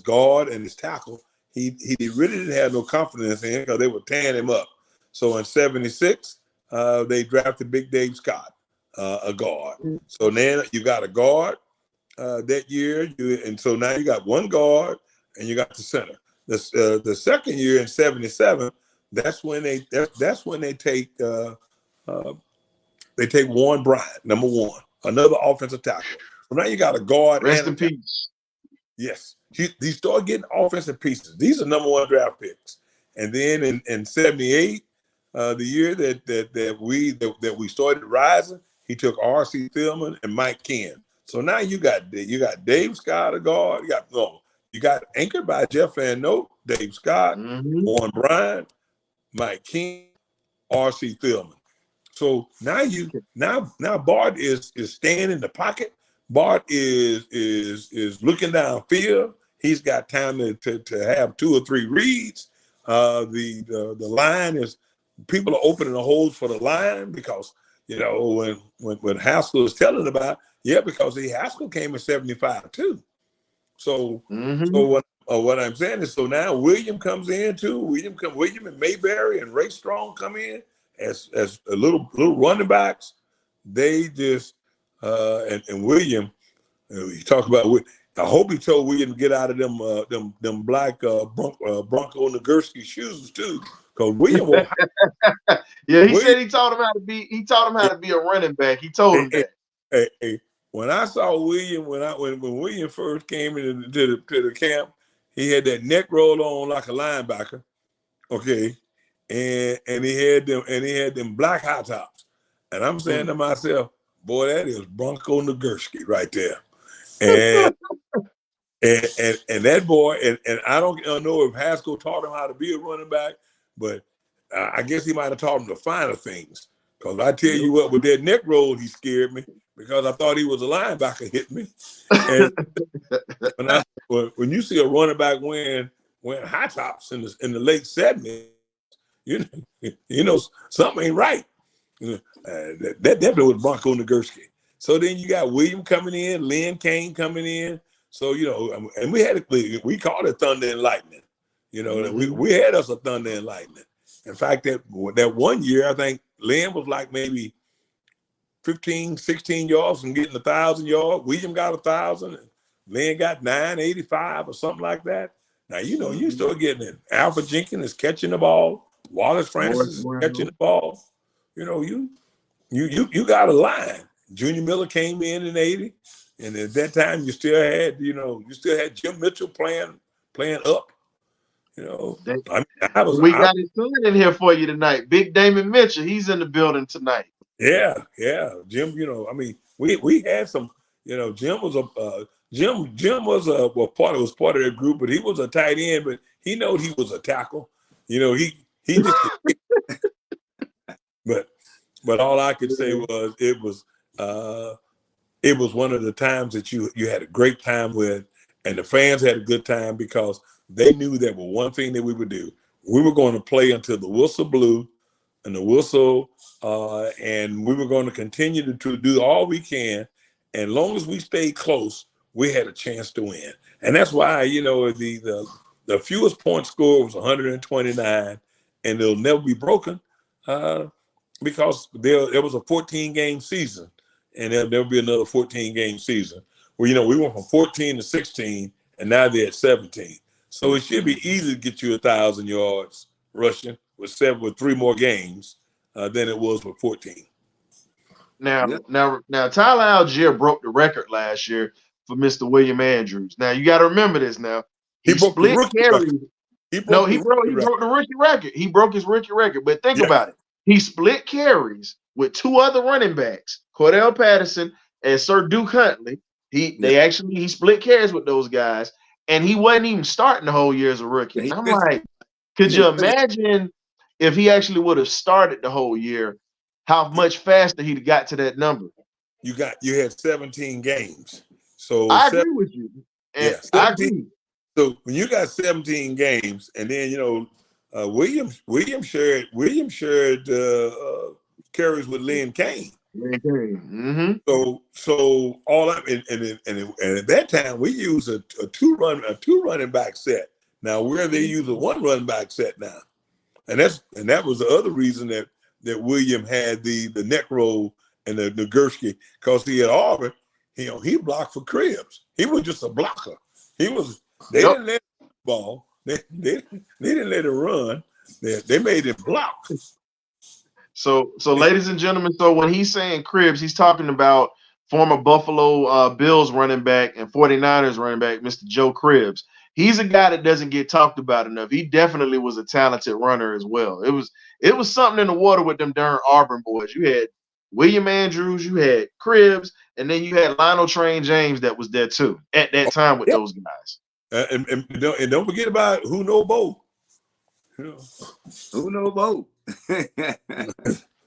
guard and his tackle, he really didn't have no confidence in him because they were tearing him up. So in 76, they drafted Big Dave Scott, a guard. So then you got a guard that year, and so now you got one guard and you got the center. The second year in 77, that's when they take Warren Bryant, number one, another offensive tackle. So now you got a guard. Rest in peace. Yes, he started getting offensive pieces. These are number one draft picks. And then in 78, the year that we started rising, he took R.C. Thielman and Mike Ken. So now you got Dave Scott, a guard. You got anchored by Jeff Van Note, Dave Scott, Warren Bryant, Mike Ken, R.C. Thielman. So now Bart is staying in the pocket. Bart is looking downfield. He's got time to have 2 or 3 reads. The line is, people are opening the holes for the line because when Haskell is telling about, because Haskell came in 75 too. So what I'm saying is, so now William comes in too. William and Mayberry and Ray Strong come in as a little running backs. They just and William, he talked about. I hope he told William to get out of them black Bronco Nagurski shoes too, because William. Said he taught him how to be. He taught him how to be a running back. He told him that. Hey, when I saw William, when William first came into the camp, he had that neck roll on like a linebacker, okay, and he had them black high tops, and I'm saying to myself, boy, that is Bronco Nagurski right there, and and that boy, and I don't know if Haskell taught him how to be a running back, but I guess he might have taught him the finer things. Because I tell you what, with that neck roll, he scared me because I thought he was a linebacker hit me. And when you see a running back wearing high tops in the late 70s, you know something ain't right. That definitely was Bronco Nagurski. So then you got William coming in, Lynn Kane coming in. So and we called it Thunder and Lightning. We had us a Thunder and Lightning. In fact, that one year, I think Lynn was like maybe 15, 16 yards from getting 1,000 yards. William got 1,000, and Lynn got 985 or something like that. Now, you start getting it. Alfred Jenkins is catching the ball. Wallace Francis is catching the ball. You got a line. Junior Miller came in 80, and at that time you still had Jim Mitchell playing up. We got his son in here for you tonight. Big Damon Mitchell. He's in the building tonight. Yeah. Jim, we had some, Jim was part of that group, but he was a tight end, but he was a tackle. He just but all I could say was it was one of the times that you had a great time with, and the fans had a good time because they knew that was one thing that we would do. We were going to play until the whistle blew and the whistle, and we were going to continue to do all we can. And long as we stayed close, we had a chance to win. And that's why, the fewest point score was 129, and it'll never be broken because there was a 14-game season, and there'll never be another 14-game season. Well, we went from 14 to 16, and now they're at 17. So it should be easy to get you 1,000 yards rushing with 3 more games than it was with 14. Now, Tyler Algier broke the record last year for Mr. William Andrews. Now you got to remember this. Now He he broke the split rookie record. carries. He No, broke the he rookie record. broke the rookie record. He broke his rookie record. But think Yeah. about it. He split carries with two other running backs, Cordell Patterson and Sir Duke Huntley. He split carries with those guys, and he wasn't even starting the whole year as a rookie. Yeah, he And I'm missed- like, could you imagine if he actually would have started the whole year, how much faster he'd got to that number? You had 17 games. So I agree with you. And yeah, I 17. agree. So when you got 17 games, and then William shared carries with Lynn Kane. Mm-hmm. So all that and at that time we use a two running back set. Now where they use a one running back set now, and that was the other reason that William had the neck roll and the Nagurski, because he at Auburn, he blocked for Cribbs. He was just a blocker. They didn't let him ball. They didn't let him run. They made him block. So ladies and gentlemen, so when he's saying Cribbs, he's talking about former Buffalo Bills running back and 49ers running back, Mr. Joe Cribbs. He's a guy that doesn't get talked about enough. He definitely was a talented runner as well. It was something in the water with them darn Auburn boys. You had William Andrews, you had Cribbs, and then you had Lionel Train James that was there too at that time with those guys. And don't forget about who know Bo. Who know Bo?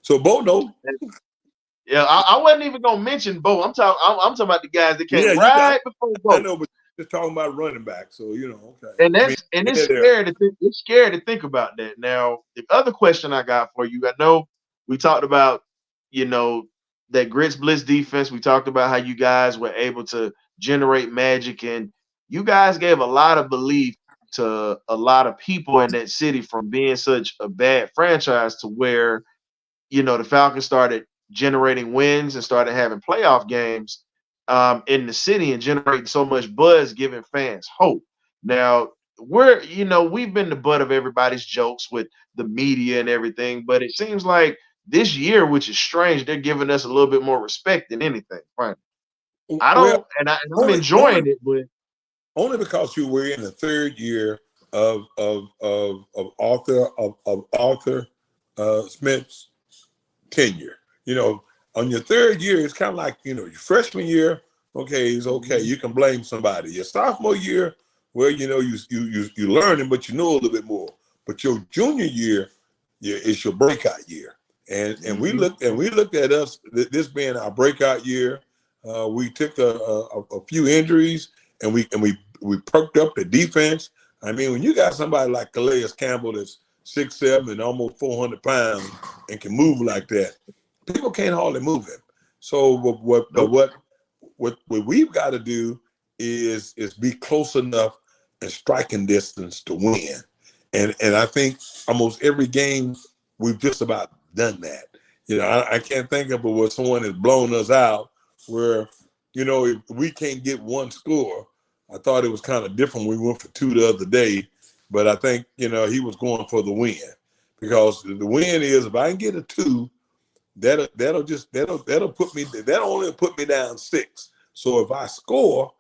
So Bo know. Yeah, I wasn't even gonna mention Bo. I'm talking about the guys that came before Bo. I know, but just talking about running back. So okay. And it's scary to think about that. Now, the other question I got for you, I know we talked about, that Grits Blitz defense. We talked about how you guys were able to generate magic, and you guys gave a lot of belief to a lot of people in that city from being such a bad franchise to where, the Falcons started generating wins and started having playoff games in the city and generating so much buzz, giving fans hope. Now, we've been the butt of everybody's jokes with the media and everything, but it seems like this year, which is strange, they're giving us a little bit more respect than anything. Fine. I'm enjoying it, but only because you were in the third year of Arthur Smith's tenure. On your third year, it's kind of like, your freshman year, okay, it's okay. You can blame somebody. Your sophomore year, well, you learning, but you know a little bit more. But your junior year, it's your breakout year. And we looked at us, this being our breakout year. We took a few injuries, and we perked up the defense. I mean, when you got somebody like Calais Campbell that's 6'7" and almost 400 pounds and can move like that, people can't hardly move him. So what we've got to do is be close enough in striking distance to win. And I think almost every game we've just about done that. I can't think of where someone has blown us out where, if we can't get one score. I thought it was kind of different. We went for two the other day, but I think, he was going for the win, because the win is, if I can get a 2, that'll only put me down 6. So if I score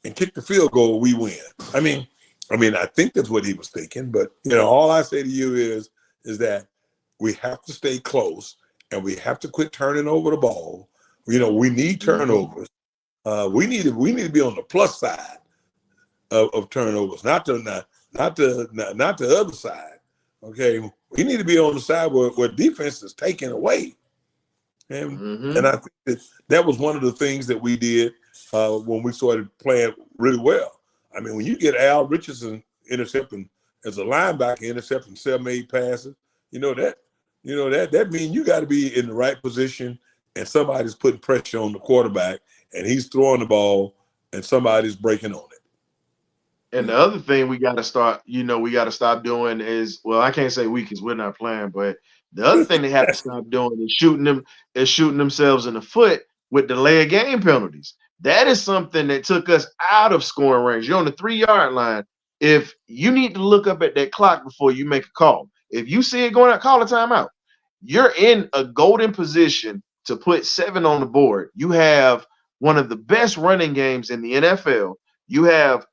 and kick the field goal, we win. I mean, I think that's what he was thinking, but all I say to you is that we have to stay close and we have to quit turning over the ball. We need turnovers. We need to be on the plus side of turnovers, not the other side. Okay, we need to be on the side where defense is taken away, and I think that was one of the things that we did when we started playing really well. I mean, when you get Al Richardson intercepting as a linebacker, intercepting 7-8 passes, that means you got to be in the right position, and somebody's putting pressure on the quarterback, and he's throwing the ball, and somebody's breaking on it. And the other thing we got to stop doing is, well, I can't say we because we're not playing, but the other thing they have to stop doing is shooting themselves in the foot with delay of game penalties. That is something that took us out of scoring range. You're on the 3-yard line. If you need to look up at that clock before you make a call, if you see it going out, call a timeout. You're in a golden position to put 7 on the board. You have one of the best running games in the NFL. You have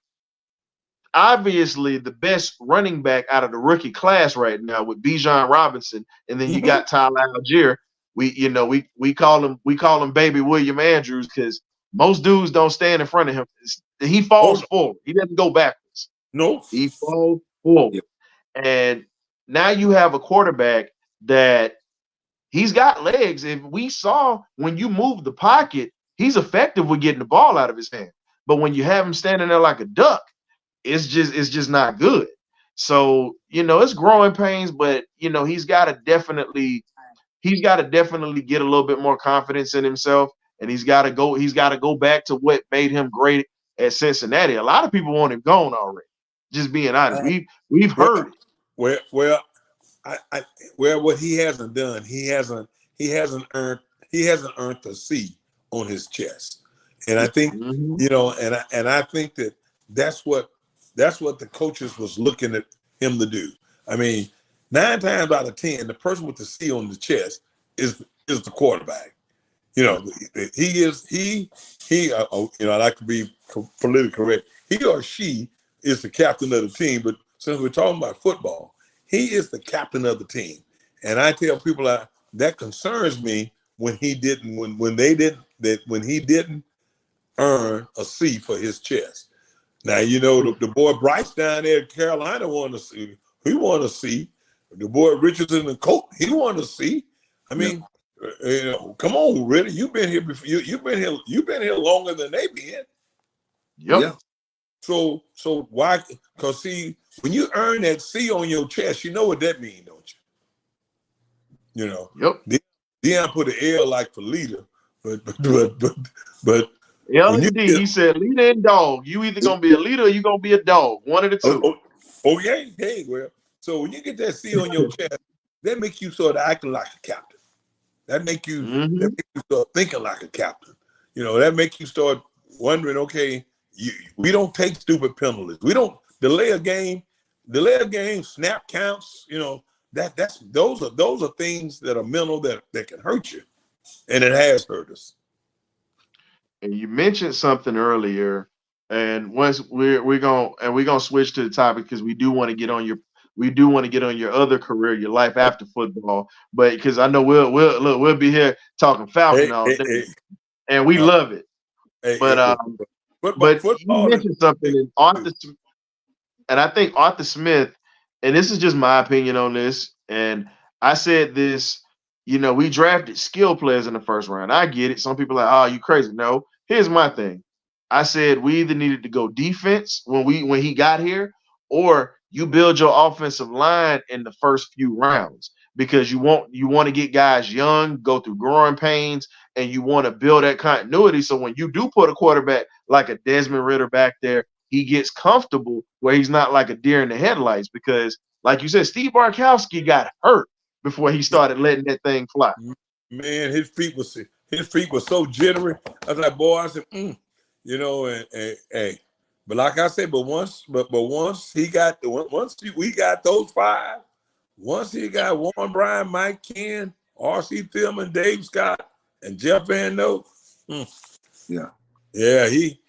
obviously the best running back out of the rookie class right now with Bijan Robinson, and then you Mhm. got Tyler Algier. We call him Baby William Andrews because most dudes don't stand in front of him. He Oh falls forward. He doesn't go backwards. no, He falls forward. Yep. And now you have a quarterback that he's got legs. If we saw when you move the pocket, he's effective with getting the ball out of his hand. But when you have him standing there like a duck, it's just not good. So, it's growing pains, but he's got to definitely get a little bit more confidence in himself, and he's got to go back to what made him great at Cincinnati. A lot of people want him gone already. Just being honest. Uh, We've well, heard it. well, well, what he hasn't done, he hasn't earned a C on his chest, and I think, Mhm. and I think that's what the coaches was looking at him to do. I mean, 9 times out of 10, the person with the C on the chest is the quarterback. I like to be politically correct. He or she is the captain of the team, but since we're talking about football, he is the captain of the team. And I tell people that concerns me when he didn't earn a C for his chest. Now the boy Bryce down there in Carolina won a C. He won a C. The boy Richardson and Colt, he won a C. I mean, come on, really? You've been here before. You've been here longer than they been. Yep. Yeah. So why? Because see, when you earn that C on your chest, you know what that means, don't you? Yep. Deion put an L like for leader, but L when you and D. get He said, leader and dog. You either gonna be a leader or you gonna be a dog. One of the oh, two. yeah, hey, well, so when you get that C on your chest, that makes you sort of acting like a captain. That make you Mhm. start thinking like a captain. That make you start wondering, okay, we don't take stupid penalties. We don't delay a game, snap counts, those are things that are mental that can hurt you. And it has hurt us. And you mentioned something earlier, and once we're gonna switch to the topic because we do want to get on your other career, your life after football. But because I know we'll be here talking Falcon Hey, all hey, day, hey, and we uh, love it. But well, but you football is mentioned something big in too. and I think Arthur Smith, and this is just my opinion on this, and I said this, we drafted skill players in the first round. I get it. Some people are like, oh, you crazy. No, here's my thing. I said we either needed to go defense when he got here, or you build your offensive line in the first few rounds because you want to get guys young, go through growing pains, and you want to build that continuity. So when you do put a quarterback like a Desmond Ritter back there, he gets comfortable where he's not like a deer in the headlights because, like you said, Steve Barkowski got hurt before he started letting that thing fly. Man, his feet were so jittery. I was like, boy, I said, and hey, but like I said, once we got those five, once he got Warren Bryan, Mike Ken, R.C. Tillman, Dave Scott, and Jeff Van Note, Yeah. yeah, he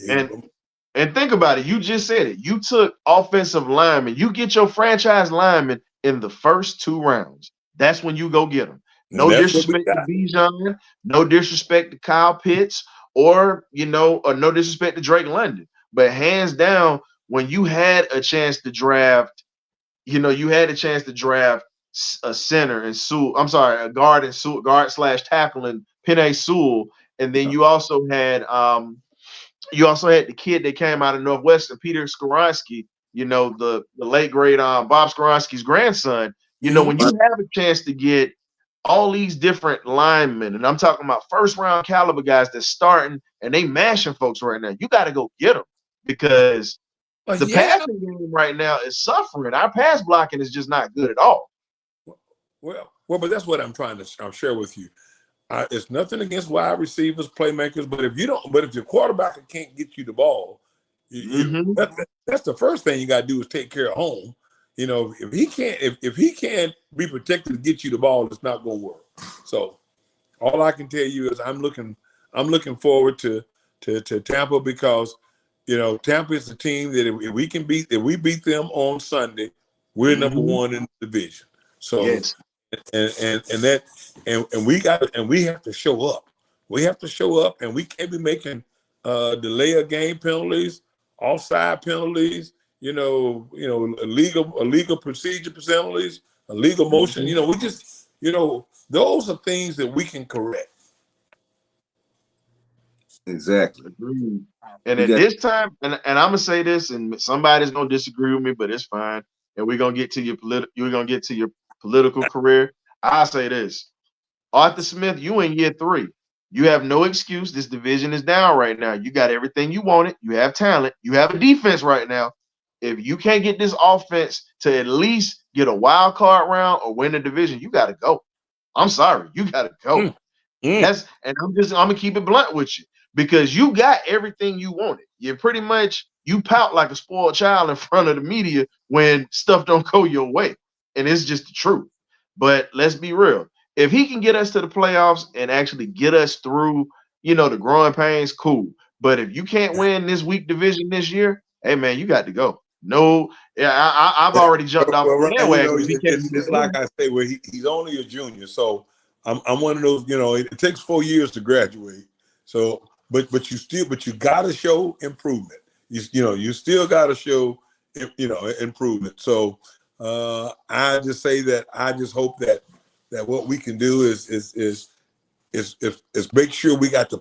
And and think about it. You just said it. You took offensive linemen. You get your franchise linemen in the first 2 rounds. That's when you go get them. and No that's what we disrespect to got. Bijan, no disrespect to Kyle Pitts, or no disrespect to Drake London. But hands down, when you had a chance to draft, you had a chance to draft a center and Sewell. I'm sorry, a guard and Sewell, guard slash tackle and Penei Sewell, and then you also had the kid that came out of Northwestern, Peter Skoronsky, the late great Bob Skoronsky's grandson. When you have a chance to get all these different linemen, and I'm talking about first round caliber guys that's starting and they mashing folks right now, you got to go get them because But the yeah, passing game right now is suffering. Our pass blocking is just not good at all. but that's what I'm trying to share with you. It's nothing against wide receivers, playmakers, but if your quarterback can't get you the ball, Mm-hmm. that's the first thing you got to do is take care of home. If he can't be protected to get you the ball, it's not going to work. So all I can tell you is I'm looking I'm looking forward to Tampa because, Tampa is the team that if we beat them on Sunday, we're number one in the division. So Yes. and we have to show up. We have to show up, and we can't be making delay of game penalties, offside penalties, illegal procedure penalties, illegal motion. We just, those are things that we can correct. Exactly. Agreed. And at this time, and I'm gonna say this, and somebody's gonna disagree with me, but it's fine. And we're gonna get to your political career. I say this. Arthur Smith, you in year 3. You have no excuse. This division is down right now. You got everything you wanted. You have talent. You have a defense right now. If you can't get this offense to at least get a wild card round or win the division, you got to go. I'm sorry, you got to go. And I'm gonna keep it blunt with you because you got everything you wanted. You pout like a spoiled child in front of the media when stuff don't go your way, and it's just the truth. But let's be real. If he can get us to the playoffs and actually get us through, the growing pains, cool. But if you can't win this weak division this year, hey man, you got to go. No, yeah, I've already jumped off the bandwagon. It's like I say, he's only a junior, so I'm one of those. It takes 4 years to graduate. So, but you got to show improvement. You still got to show improvement. So I just say that I just hope that what we can do is make sure we got the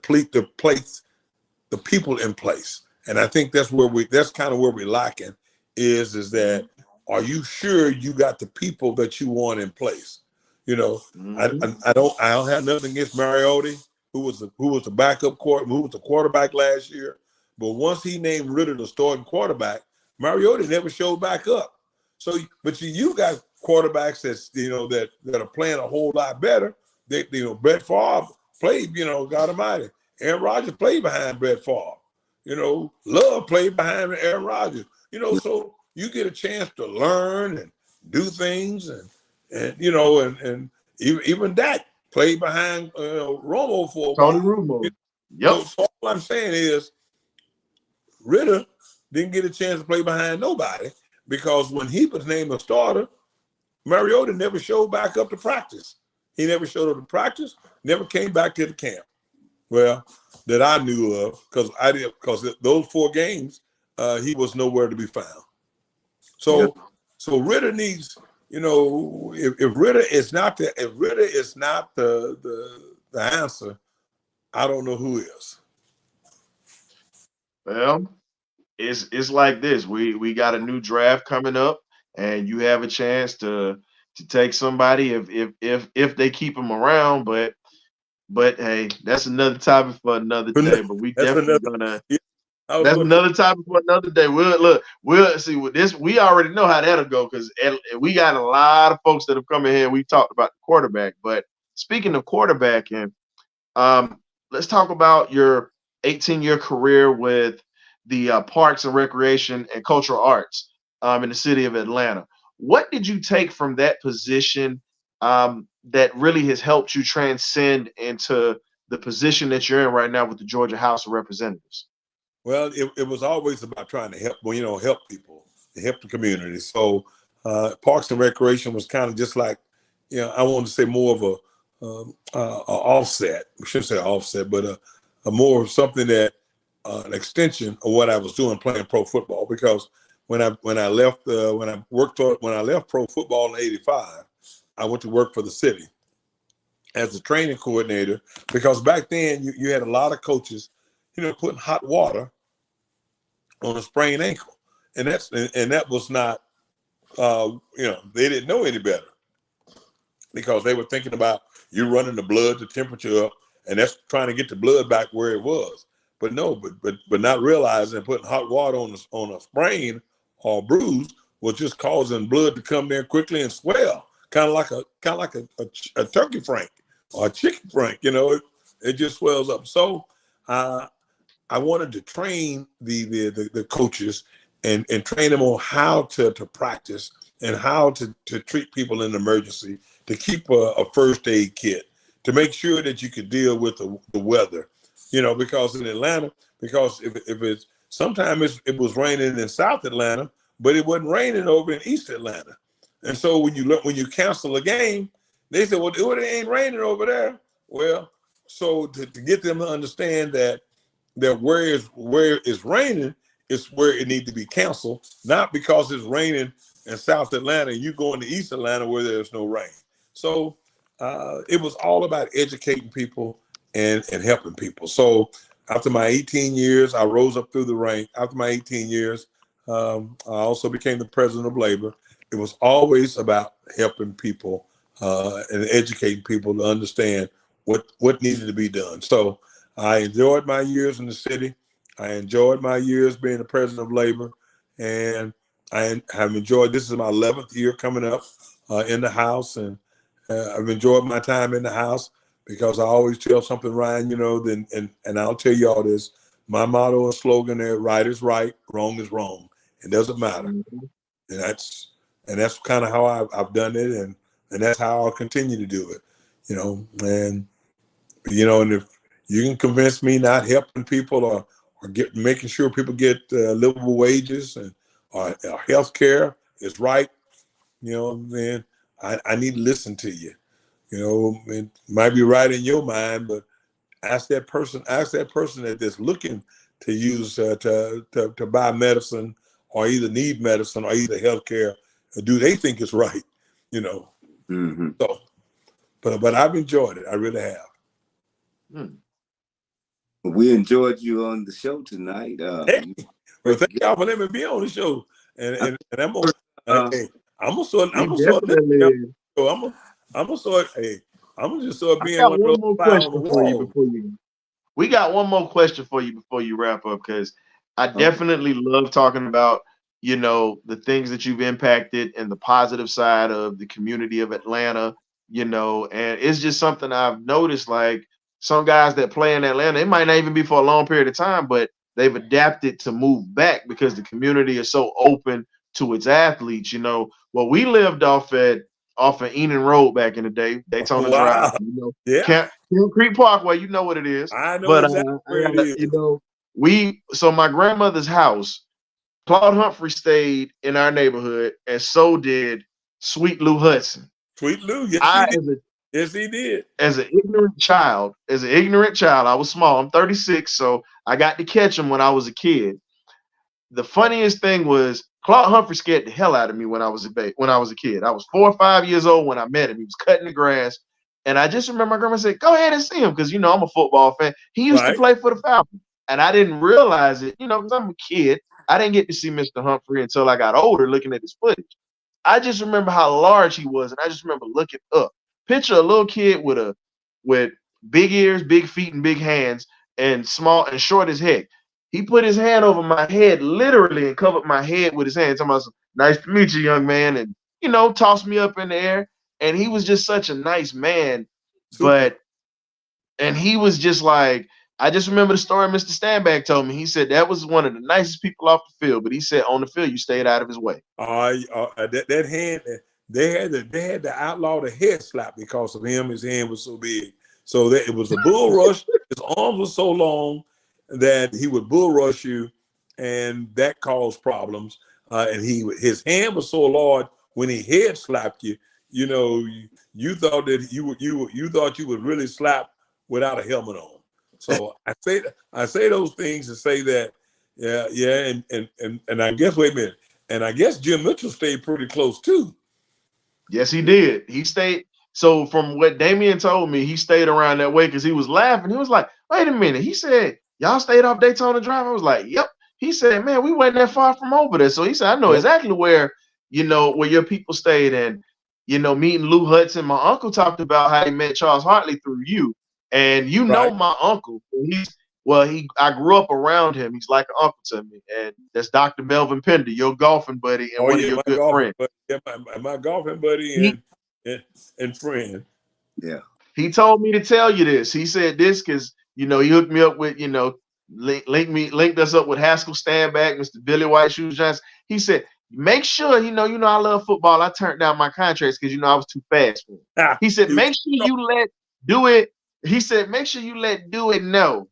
people in place. And I think that's kind of where we're lacking is that are you sure you got the people that you want in place? I don't have nothing against Mariotti, who was the backup who was the quarterback last year. But once he named Ritter the starting quarterback, Mariotti never showed back up. So, but you got quarterbacks that are playing a whole lot better. Brett Favre played, God Almighty. Aaron Rodgers played behind Brett Favre. Love played behind Aaron Rodgers. So you get a chance to learn and do things, and even that played behind Romo for a Tony while. Romo. Yep. So all I'm saying is Ritter didn't get a chance to play behind nobody because when he was named a starter, Mariota never showed back up to practice. He never showed up to practice, never came back to the camp. Well, that I knew of, because those 4 games, he was nowhere to be found. So Ritter needs, if Ritter is not the answer, I don't know who is. Well, it's like this. We got a new draft coming up, and you have a chance to take somebody if they keep them around. But hey, that's another topic for another day. But we definitely gonna. That's another topic for another day. We'll see with this. We already know how that'll go because we got a lot of folks that have come in here. We talked about the quarterback, but speaking of quarterbacking, let's talk about your 18-year career with the Parks and Recreation and Cultural Arts in the city of Atlanta. What did you take from that position that really has helped you transcend into the position that you're in right now with the Georgia House of Representatives? Well, it was always about trying to help people, to help the community. So Parks and Recreation was kind of just like, I want to say more of a offset. We shouldn't say offset, but a more of something that an extension of what I was doing playing pro football. Because when I left pro football in '85, I went to work for the city as a training coordinator. Because back then you had a lot of coaches, putting hot water on a sprained ankle, and that was not, they didn't know any better because they were thinking about you running the blood, the temperature up, and that's trying to get the blood back where it was. But no, but not realizing putting hot water on a sprain or bruise was just causing blood to come there quickly and swell, kind of like a turkey frank or a chicken frank. It just swells up. So I wanted to train the coaches and train them on how to practice and how to treat people in emergency, to keep a first aid kit, to make sure that you could deal with the weather. you know, because in Atlanta, because if it's sometimes it was raining in South Atlanta, but it wasn't raining over in East Atlanta. And so when you cancel a game, they said, well, it ain't raining over there. Well, so to get them to understand that where it's raining is where it needs to be canceled, not because it's raining in South Atlanta and you going to East Atlanta where there's no rain. So it was all about educating people and helping people. So after my 18 years, I rose up through the rank. After my 18 years, I also became the president of labor. It was always about helping people and educating people to understand what needed to be done. So I enjoyed my years in the city. I enjoyed my years being the president of labor, and I have enjoyed. This is my 11th year coming up in the House, and I've enjoyed my time in the House because I always tell something, Ryan. You know, and I'll tell you all this. My motto and slogan there: right is right, wrong is wrong. It doesn't matter, and that's kind of how I've done it, and that's how I'll continue to do it. You know, and if you can convince me not helping people or making sure people get livable wages and health care is right, then I need to listen to you. It might be right in your mind, but ask that person that is looking to use to buy medicine or either need medicine or either health care, do they think it's right? Mm-hmm. So, but I've enjoyed it. I really have. We enjoyed you on the show tonight. Hey, well, thank y'all for letting me be on the show, and I'm gonna just start being one of those fly on the wall. We got one more question for you before you wrap up, because I definitely love talking about the things that you've impacted and the positive side of the community of Atlanta. And it's just something I've noticed, like some guys that play in Atlanta, it might not even be for a long period of time, but they've adapted to move back because the community is so open to its athletes. Well, we lived off of Enon Road back in the day, Daytona Drive. Yeah. Camp Creek Parkway, you know what it is. I know exactly where it is. So my grandmother's house, Claude Humphrey stayed in our neighborhood, and so did Sweet Lou Hudson. Sweet Lou, yes, he did. As an ignorant child, I was small. I'm 36, so I got to catch him when I was a kid. The funniest thing was Claude Humphrey scared the hell out of me when I was a kid. I was 4 or 5 years old when I met him. He was cutting the grass, and I just remember my grandma said, "Go ahead and see him," because I'm a football fan. He used to play for the Falcons, and I didn't realize it, because I'm a kid. I didn't get to see Mr. Humphrey until I got older, looking at his footage. I just remember how large he was, and I just remember looking up. Picture a little kid with big ears, big feet, and big hands, and small and short as heck. He put his hand over my head, literally, and covered my head with his hand. Talking about, "Nice to meet you, young man," and tossed me up in the air. And he was just such a nice man. And he was just like, I just remember the story Mr. Stanback told me. He said that was one of the nicest people off the field, but he said on the field you stayed out of his way. That hand, they had to outlaw the head slap because of him. His hand was so big, so that it was a bull rush. His arms were so long that he would bull rush you, and that caused problems. And his hand was so large when he head slapped you. You thought that you thought you would really slap without a helmet on. So I say those things to say that, and I guess, wait a minute, and I guess Jim Mitchell stayed pretty close too. Yes, he did. He stayed. So from what Damian told me, he stayed around that way because he was laughing. He was like, "Wait a minute." He said, "Y'all stayed off Daytona Drive?" I was like, "Yep." He said, "Man, we wasn't that far from over there." So he said, "I know exactly where your people stayed." And meeting Lou Hudson, my uncle talked about how he met Charles Hartley through you. And my uncle, I grew up around him. He's like an uncle to me. And that's Dr. Melvin Pender, your golfing buddy and one of your good friends. My golfing buddy and friend. Yeah. He told me to tell you this. He said this because, he hooked me up with, linked us up with Haskell Stanback, Mr. Billy White Shoes Johnson. He said, make sure, I love football. I turned down my contracts because, I was too fast for him. He said, make sure you let Dewey. He said, make sure you let Dewey know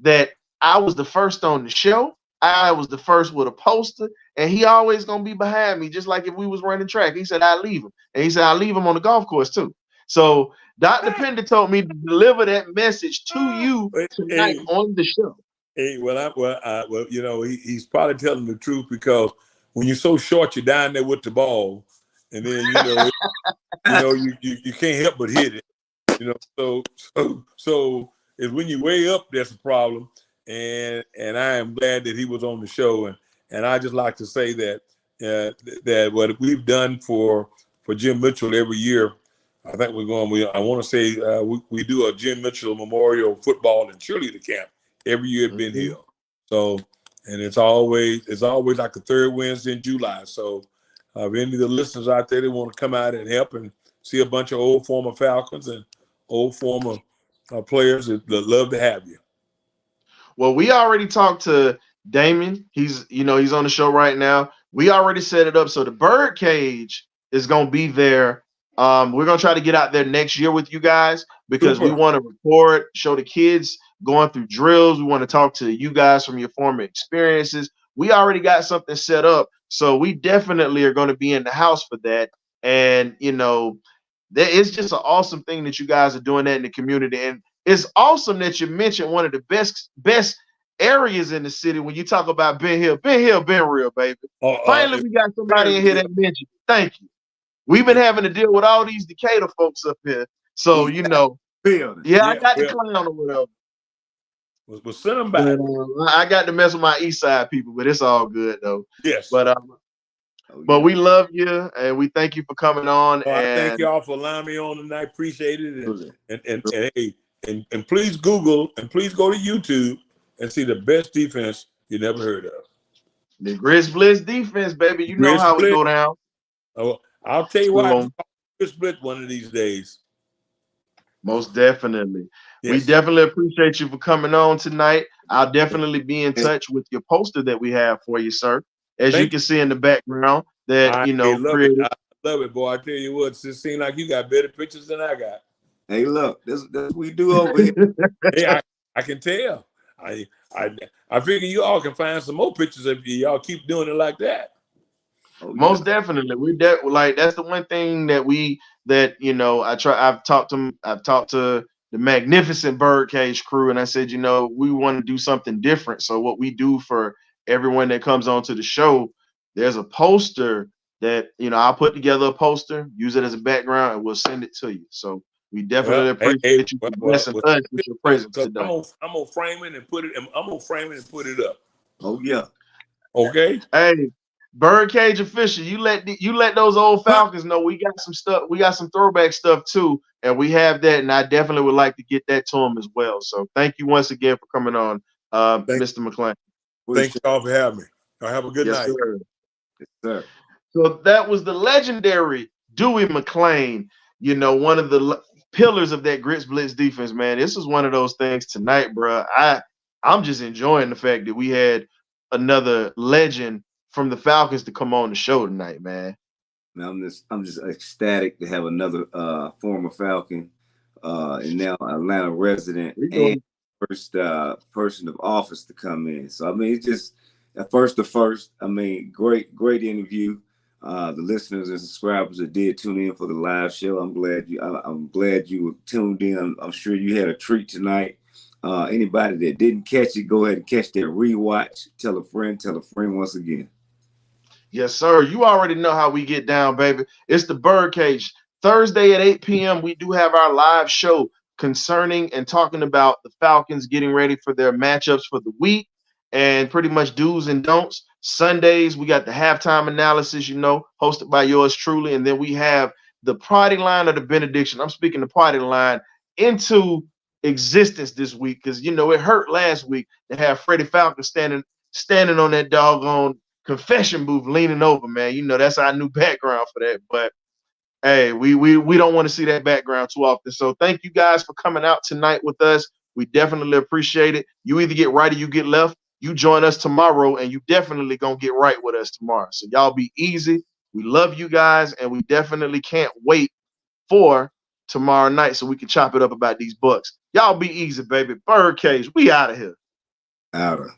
that I was the first on the show. I was the first with a poster, and he always gonna be behind me, just like if we was running track. He said I leave him, and he said I leave him on the golf course too. So Dr. Pender told me to deliver that message to you tonight Hey, on the show. hey, well, you know, he's probably telling the truth because when you're so short, you're down there with the ball, and then you can't help but hit it. You know, so it's when you way up that's a problem. And I am glad that he was on the show, and I just like to say that that what we've done for Jim Mitchell every year, I think I want to say we do a Jim Mitchell Memorial Football and Cheerleader Camp every year at Ben Hill. So, and it's always like the third Wednesday in July. So, if any of the listeners out there that want to come out and help and see a bunch of old former Falcons and old former players, that love to have you. Well, we already talked to Damon. He's on the show right now. We already set it up. So the bird cage is gonna be there. We're gonna try to get out there next year with you guys because we want to record, show the kids going through drills. We want to talk to you guys from your former experiences. We already got something set up, so we definitely are going to be in the house for that. And it's just an awesome thing that you guys are doing that in the community. And it's awesome that you mentioned one of the best areas in the city when you talk about Ben Hill. Ben Hill, been real, baby. Finally, we got somebody in here that mentioned it. Thank you. We've been having to deal with all these Decatur folks up here. So, I got the clown or whatever. We'll send them back. But, I got to mess with my east side people, but it's all good, though. Yes. But we love you, and we thank you for coming on. I thank y'all for allowing me on tonight. Appreciate it. And please Google and please go to YouTube and see the best defense you never heard of. The Grizz Blitz defense, baby. You know how it go down. Oh, I'll tell you what. Grizz Blitz one of these days. Most definitely. Yes. We definitely appreciate you for coming on tonight. I'll definitely be in touch with your poster that we have for you, sir. As you can see in the background, that I love it, boy. I tell you what, it seems like you got better pictures than I got. Hey, look, this what we do over here. Hey, I can tell. I figure you all can find some more pictures if y'all keep doing it like that. Most definitely. That's the one thing I've talked to the magnificent Birdcage crew, and I said, we want to do something different. So what we do for everyone that comes onto the show, there's a poster that I'll put together a poster, use it as a background, and we'll send it to you. So we definitely appreciate you blessing us with your presence today. I'm gonna frame it and put it. I'm gonna frame it and put it up. Oh yeah. Okay. Hey, Birdcage official, you let those old Falcons know we got some stuff. We got some throwback stuff too, and we have that. And I definitely would like to get that to them as well. So thank you once again for coming on, Mr. McClain. Thank you all for having me. Have a good night. Sir. Yes, sir. So that was the legendary Dewey McClain. One of the pillars of that Grizz Blitz defense, man. This is one of those things tonight, bro. I'm just enjoying the fact that we had another legend from the Falcons to come on the show tonight, man. I'm just ecstatic to have another former Falcon and now Atlanta resident and first person of office to come in. So I mean, it's just first. I mean, great interview. The listeners and subscribers that did tune in for the live show, I'm glad you were tuned in. I'm sure you had a treat tonight. Anybody that didn't catch it, go ahead and catch that rewatch. Tell a friend once again. Yes, sir. You already know how we get down, baby. It's the Birdcage. Thursday at 8 p.m., we do have our live show concerning and talking about the Falcons getting ready for their matchups for the week and pretty much do's and don'ts. Sundays, we got the halftime analysis, hosted by yours truly. And then we have the party line of the benediction. I'm speaking the party line into existence this week because, it hurt last week to have Freddie Falcon standing on that doggone confession booth leaning over, man. That's our new background for that. But hey, we don't want to see that background too often. So thank you guys for coming out tonight with us. We definitely appreciate it. You either get right or you get left. You join us tomorrow, and you definitely gonna get right with us tomorrow. So y'all be easy. We love you guys, and we definitely can't wait for tomorrow night so we can chop it up about these Bucks. Y'all be easy, baby. Birdcage, we out of here. Outer.